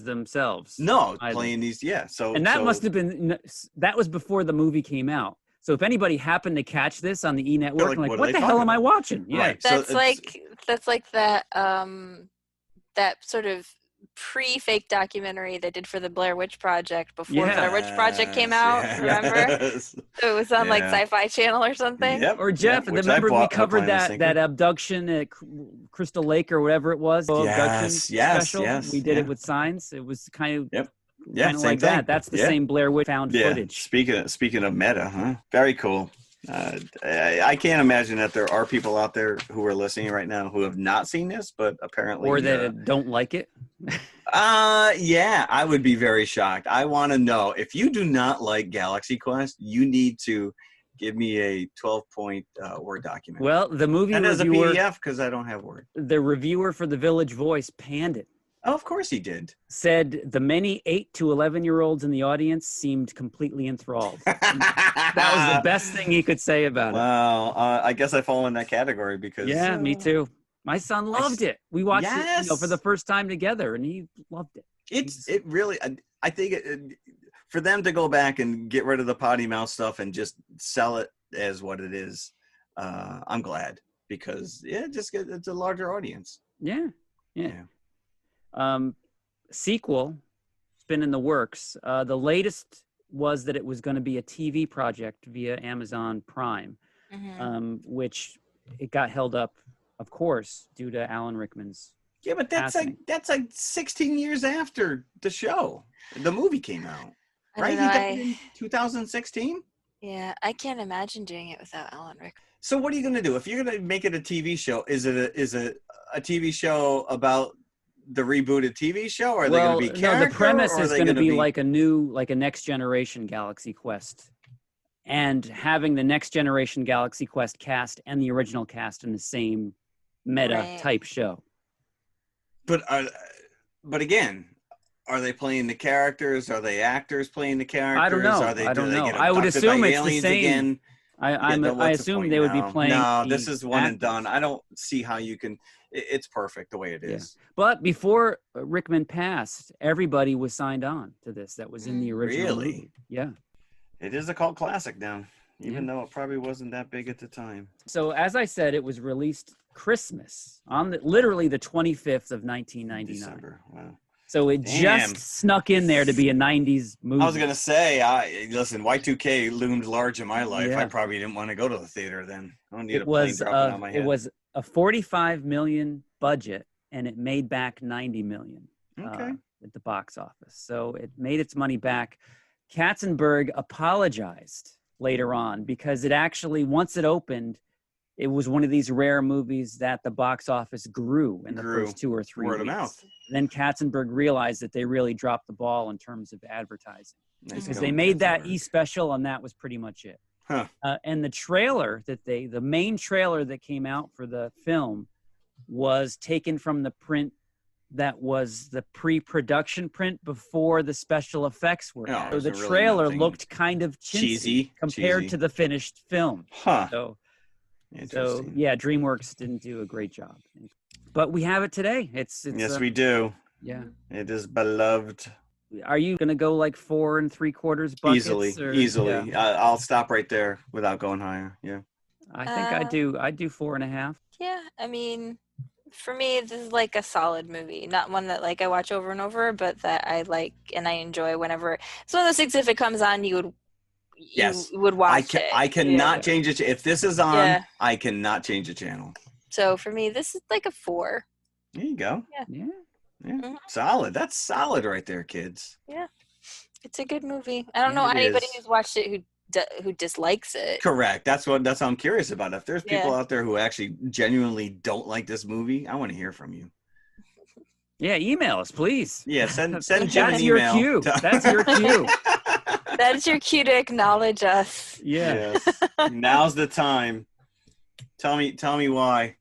themselves. No, either. playing these. Yeah. So must have been that was before the movie came out. So if anybody happened to catch this on the E Network, what the hell am I watching? Yeah, right. That's like that that sort of pre-fake documentary they did for the Blair Witch Project before the Blair Witch Project came out. Remember? So it was on like Sci-Fi Channel or something. Yep. Or Jeff, remember we covered that abduction at Crystal Lake or whatever it was. Special. Yes. We did it with signs. It was kind of kind of like that. That's the same Blair Witch found footage. Speaking of meta, huh? Very cool. I can't imagine that there are people out there who are listening right now who have not seen this, but apparently or that don't like it. I would be very shocked. I want to know if you do not like Galaxy Quest, you need to give me a 12-point Word document. Well, the movie and reviewer, as a PDF because I don't have Word. The reviewer for the Village Voice panned it. Oh, of course he did. Said the many 8 to 11-year-olds in the audience seemed completely enthralled. That was the best thing he could say about it. Wow. I guess I fall in that category because... Yeah, me too. My son loved it. We watched it for the first time together, and he loved it. It really... I think for them to go back and get rid of the potty mouth stuff and just sell it as what it is, I'm glad. Because, it's a larger audience. Yeah. Sequel, it's been in the works. The latest was that it was going to be a TV project via Amazon Prime, which it got held up, of course, due to Alan Rickman's. Yeah, but that's like 16 years after the show. The movie came out, right? He died in 2016. Yeah, I can't imagine doing it without Alan Rickman. So what are you going to do if you're going to make it a TV show? Is it a TV show about the rebooted TV show? Or are they going to be character? No, the premise is going to be like a next generation Galaxy Quest, and having the next generation Galaxy Quest cast and the original cast in the same meta type show. But again, are they playing the characters? Are they actors playing the characters? I don't know. I don't know. I would assume it's the same. Again? I assume they would be playing. No, this is one and done. I don't see how you can. It's perfect the way it is. Yeah. But before Rickman passed, everybody was signed on to this. That was in the original movie. Yeah. It is a cult classic now, even though it probably wasn't that big at the time. So as I said, it was released Christmas on literally the 25th of 1999. December. Wow. So it just snuck in there to be a 90s movie. I was going to say, listen, Y2K loomed large in my life. I probably didn't want to go to the theater then. I don't need a plane dropping on my head. It was a $45 million budget, and it made back $90 million at the box office. So it made its money back. Katzenberg apologized later on because it actually, once it opened, it was one of these rare movies that the box office grew in the first 2 or 3 Word weeks. of mouth. Then Katzenberg realized that they really dropped the ball in terms of advertising. Nice Because going, they made that Katzenberg. e-special, and that was pretty much it. Huh. And the trailer the main trailer that came out for the film was taken from the print that was the pre-production print before the special effects were out. So the really trailer nothing looked kind of cheesy compared to the finished film. Huh. So Interesting. yeah, DreamWorks didn't do a great job. But we have it today. It's Yes, we do. Yeah. It is beloved. Are you gonna go like 4 3/4 buckets? Easily. Yeah. I'll stop right there without going higher. Yeah. I think I do 4.5. Yeah, I mean, for me, this is like a solid movie. Not one that like I watch over and over, but that I like and I enjoy whenever. It's one of those things. If it comes on, you would watch it. I cannot change it. If this is on, Yeah. I cannot change the channel. So for me, this is like a 4. There you go. Yeah. Mhm. Solid. That's solid right there, kids. Yeah, it's a good movie. I don't know It anybody is. who's watched it who dislikes it. Correct. That's what I'm curious about. If there's people out there who actually genuinely don't like this movie, I want to hear from you. Yeah, email us, please. Yeah, send Jim an That's your email. cue. That's your cue. That is your cue to acknowledge us. Yeah. Yes. Now's the time. Tell me why.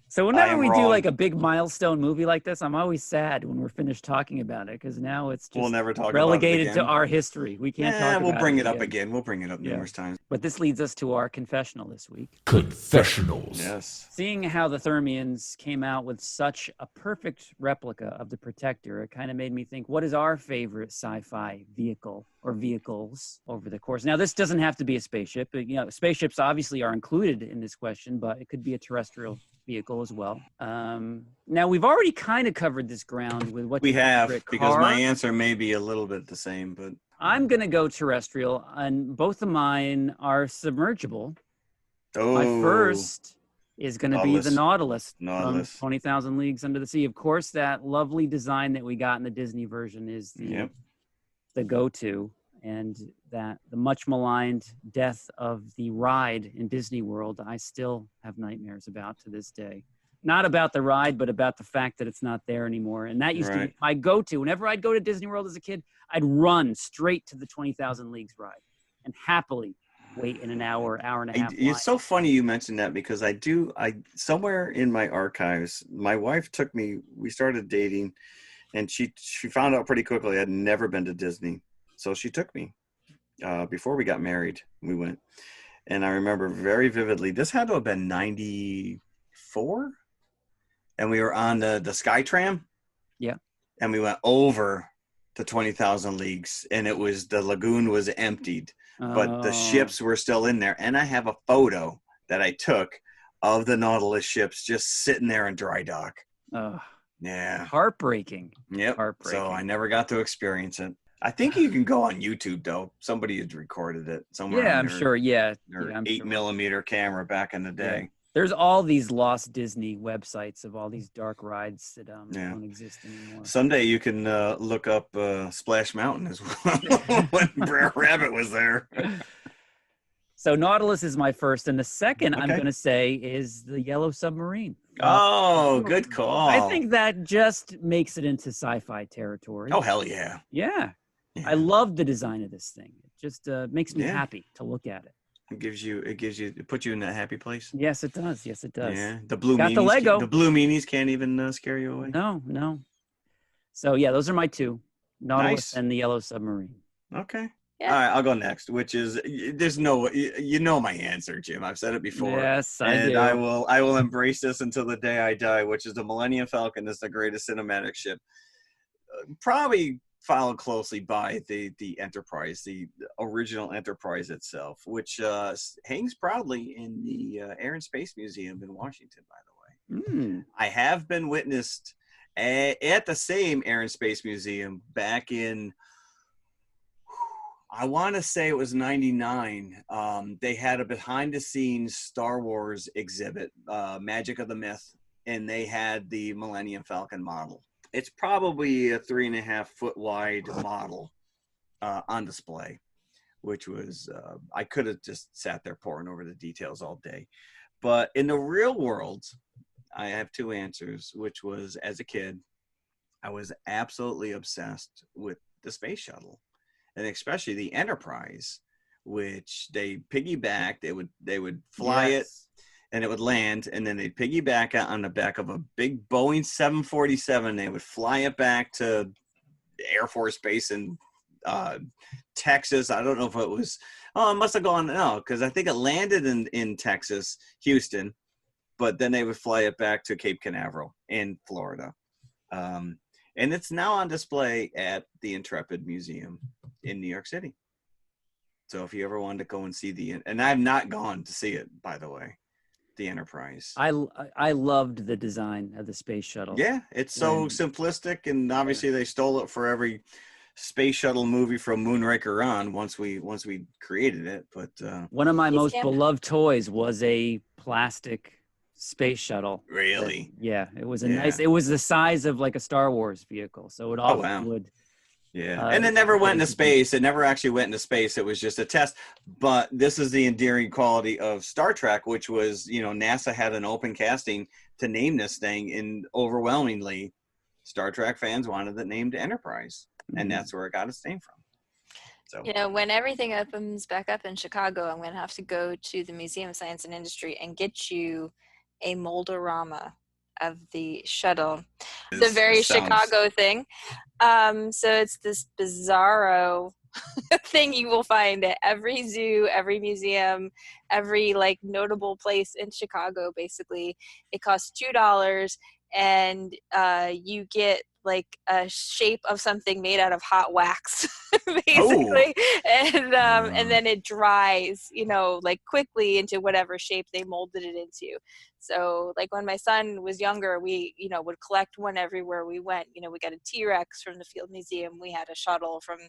So I whenever am we do wrong. like a big milestone movie like this, I'm always sad when we're finished talking about it because now it's just We'll never talk relegated about it to our history. We can't talk about we'll bring it up again. again. We'll bring it up Yeah. numerous times. But this leads us to our confessional this week. Confessionals. Yes. Seeing how the Thermians came out with such a perfect replica of the Protector, it kind of made me think, what is our favorite sci-fi vehicle or vehicles over the course? Now, this doesn't have to be a spaceship. You know, spaceships obviously are included in this question, but it could be a terrestrial vehicle as well. Now, we've already kind of covered this ground with what We your have, favorite because car. my answer may be a little bit the same, but I'm going to go terrestrial, and both of mine are submergible. My first is going to be the Nautilus from 20,000 Leagues Under the Sea. Of course, that lovely design that we got in the Disney version is the go-to, and that the much maligned death of the ride in Disney World, I still have nightmares about to this day. Not about the ride, but about the fact that it's not there anymore. And that used to be my go-to. Whenever I'd go to Disney World as a kid, I'd run straight to the 20,000 Leagues ride and happily wait in an hour and a half. It's so funny you mentioned that because I somewhere in my archives, my wife took me, we started dating, and she found out pretty quickly I'd never been to Disney. So she took me before we got married. We went, and I remember very vividly, this had to have been 94, and we were on the Skytram. Yeah. And we went over the 20,000 Leagues, and it was, the lagoon was emptied. But the ships were still in there. And I have a photo that I took of the Nautilus ships just sitting there in dry dock. Yeah. Heartbreaking. Yep. Heartbreaking. So I never got to experience it. I think you can go on YouTube, though. Somebody had recorded it somewhere. Yeah, on I'm their, sure. Yeah. Their I'm 8mm camera back in the day. Yeah. There's all these lost Disney websites of all these dark rides that don't exist anymore. Someday you can look up Splash Mountain as well when Brer Rabbit was there. So Nautilus is my first, and the second I'm going to say is the Yellow Submarine. Oh, good call. I think that just makes it into sci-fi territory. Oh, hell yeah. Yeah. I love the design of this thing. It just makes me happy to look at it. It puts you in that happy place. Yes, it does. Yes, it does. Yeah, the blue got meanies. The Lego. The blue meanies can't even scare you away. No. So yeah, those are my two: Nautilus and the Yellow Submarine. Okay. Yeah. All right, I'll go next. Which is, there's no, you know my answer, Jim. I've said it before. Yes, I do. And I will embrace this until the day I die. Which is the Millennium Falcon is the greatest cinematic ship. Probably followed closely by the Enterprise, the original Enterprise itself, which hangs proudly in the Air and Space Museum in Washington, by the way. I have been witnessed at the same Air and Space Museum back in, I want to say it was 99. They had a behind-the-scenes Star Wars exhibit, Magic of the Myth, and they had the Millennium Falcon model. It's probably a 3.5 foot wide model on display, which was, I could have just sat there poring over the details all day. But in the real world, I have two answers, which was as a kid, I was absolutely obsessed with the space shuttle, and especially the Enterprise, which they piggybacked. They would fly it, and it would land, and then they'd piggyback it on the back of a big Boeing 747. They would fly it back to Air Force Base in Texas. I don't know if it was. Oh, it must have gone. No, because I think it landed in Texas, Houston, but then they would fly it back to Cape Canaveral in Florida. And it's now on display at the Intrepid Museum in New York City. So if you ever wanted to go and see and I've not gone to see it, by the way, the Enterprise. I loved the design of the space shuttle. Yeah, it's so simplistic, and obviously they stole it for every space shuttle movie from Moonraker on once we created it. But one of my most beloved toys was a plastic space shuttle. Really? Yeah, it was nice. It was the size of like a Star Wars vehicle, so it always would. Yeah, and it never went into space. It never actually went into space. It was just a test. But this is the endearing quality of Star Trek, which was, NASA had an open casting to name this thing, and overwhelmingly, Star Trek fans wanted it named Enterprise, and that's where it got its name from. So, when everything opens back up in Chicago, I'm going to have to go to the Museum of Science and Industry and get you a mold-orama of the shuttle. It's a very Chicago thing. So it's this bizarro thing you will find at every zoo, every museum, every like notable place in Chicago. Basically, it costs $2, and you get like a shape of something made out of hot wax, basically, and then it dries, like quickly into whatever shape they molded it into. So like when my son was younger, we, would collect one everywhere we went. We got a T-Rex from the Field Museum. We had a shuttle from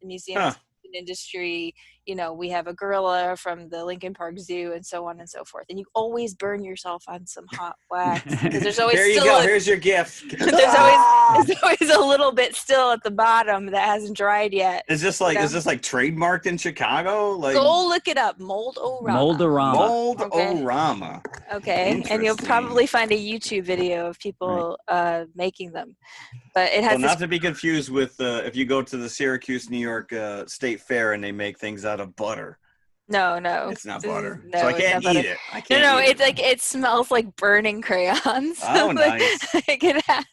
the Museum of Industry. We have a gorilla from the Lincoln Park Zoo, and so on and so forth. And you always burn yourself on some hot wax because there's always there you go. Here's your gift. There's always a little bit still at the bottom that hasn't dried yet. Is this like trademarked in Chicago? Like, go look it up. Mold-orama. Mold-orama. Okay, and you'll probably find a YouTube video of people making them. But it has not to be confused with if you go to the Syracuse, New York State Fair and they make things out of butter. No. It's not butter. So I can't eat it. It's like it smells like burning crayons. Oh, nice. Like it has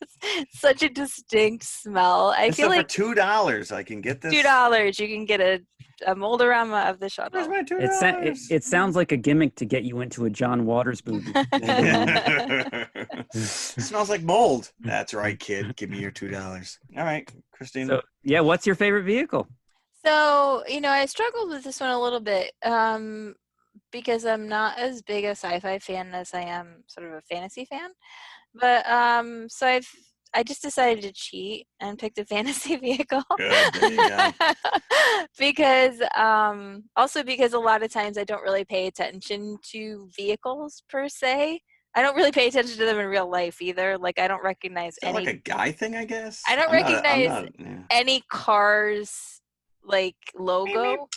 such a distinct smell. I feel like for $2 I can get this. $2 you can get a mold-orama of the shuttle. Where's my $2? It sounds like a gimmick to get you into a John Waters movie. It smells like mold. That's right, kid. Give me your $2. All right, Christine. So, what's your favorite vehicle? So, I struggled with this one a little bit because I'm not as big a sci-fi fan as I am sort of a fantasy fan. But so I just decided to cheat and picked a fantasy vehicle. Good, there you go. because a lot of times I don't really pay attention to vehicles per se. I don't really pay attention to them in real life either. Like I don't recognize any. Like a guy thing, I guess. I don't recognize any cars like logo.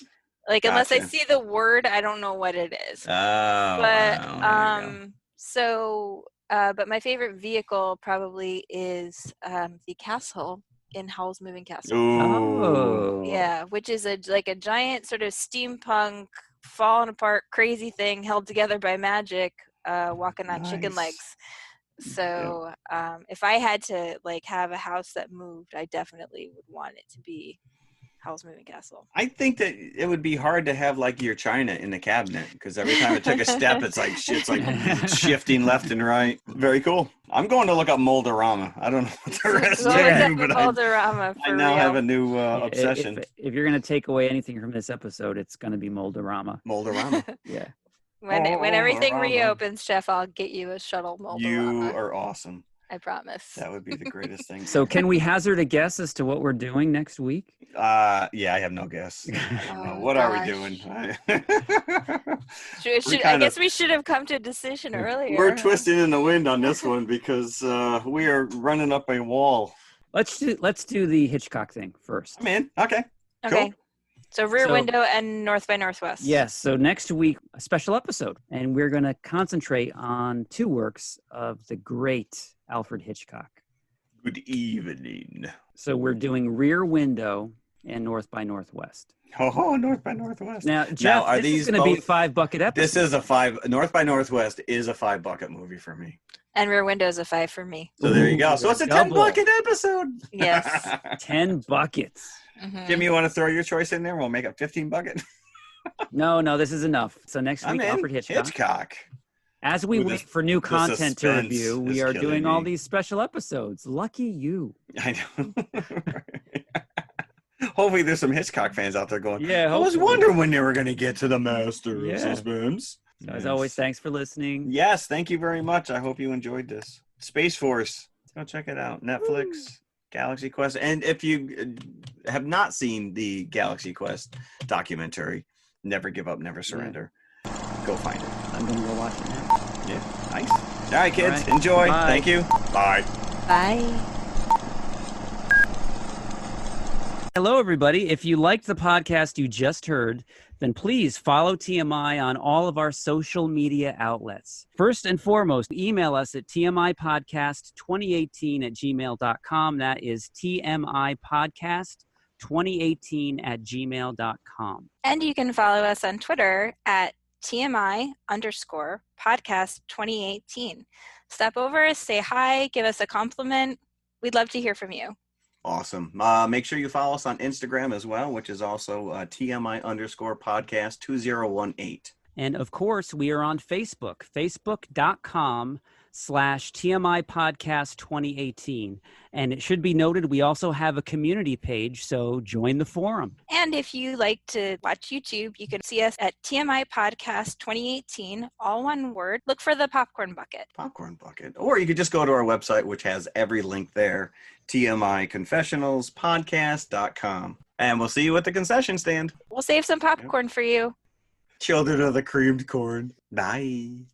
Like unless I see the word, I don't know what it is. Oh, but but my favorite vehicle probably is the castle in Howl's Moving Castle. Ooh. Yeah, which is a giant sort of steampunk, falling apart, crazy thing held together by magic, walking on chicken legs. So if I had to have a house that moved, I definitely would want it to be Howl's Moving Castle. I think that it would be hard to have your China in the cabinet because every time it took a step, it's like shifting left and right. Very cool. I'm going to look up Mold-orama. I don't know what the rest do, but I now have a new obsession. If you're going to take away anything from this episode, it's going to be Mold-orama. Mold-orama. Yeah. When everything reopens, Chef, I'll get you a shuttle Mold-orama. You are awesome. I promise. That would be the greatest thing. So can we hazard a guess as to what we're doing next week? I have no guess. What are we doing? I guess we should have come to a decision earlier. We're twisting in the wind on this one because we are running up a wall. Let's do the Hitchcock thing first. I'm in. Okay. Okay. Cool. So Rear So- Window and North by Northwest. Yes. So next week, a special episode, and we're going to concentrate on 2 works of the great Alfred Hitchcock. Good evening. So we're doing Rear Window and North by Northwest. Oh, North by Northwest. Now, Jeff, are this is these going to be a both- 5-bucket episode. This is a 5. North by Northwest is a 5-bucket movie for me. And Rear Window is a 5 for me. So there you Ooh, go. So it's a double. 10-bucket episode. Yes. 10 buckets. Mhm. Jimmy, you want to throw your choice in there? We'll make a 15-bucket. No, this is enough. So next I'm week, in. Alfred Hitchcock. As we With wait the- for new the content to suspense review, we is are killing doing all me. these special episodes. Lucky you. I know. Hopefully there's some Hitchcock fans out there going, Yeah, I was hopefully. wondering when they were going to get to the master Yeah. of suspense. So as always, Yes. thanks for listening. Yes, thank you very much. I hope you enjoyed this. Space Force. Go check it out. Netflix, Galaxy Quest. And if you have not seen the Galaxy Quest documentary, Never Give Up, Never Surrender, go find it. I'm going to go watch it now. Yeah, nice. All right, kids, right. enjoy. Bye. Thank you. Bye. Bye. Hello, everybody. If you liked the podcast you just heard, then please follow TMI on all of our social media outlets. First and foremost, email us at tmipodcast2018@gmail.com. That is tmipodcast2018@gmail.com. And you can follow us on Twitter at TMI_podcast2018. Stop over, say hi, give us a compliment. We'd love to hear from you. Awesome. Make sure you follow us on Instagram as well, which is also TMI_podcast2018. And of course, we are on Facebook, facebook.com/TMI Podcast 2018. And it should be noted, we also have a community page, so join the forum. And if you like to watch YouTube, you can see us at TMI Podcast 2018, all one word. Look for the popcorn bucket. Popcorn bucket. Or you could just go to our website, which has every link there, TMIConfessionalspodcast.com. And we'll see you at the concession stand. We'll save some popcorn for you. Children of the creamed corn. Bye.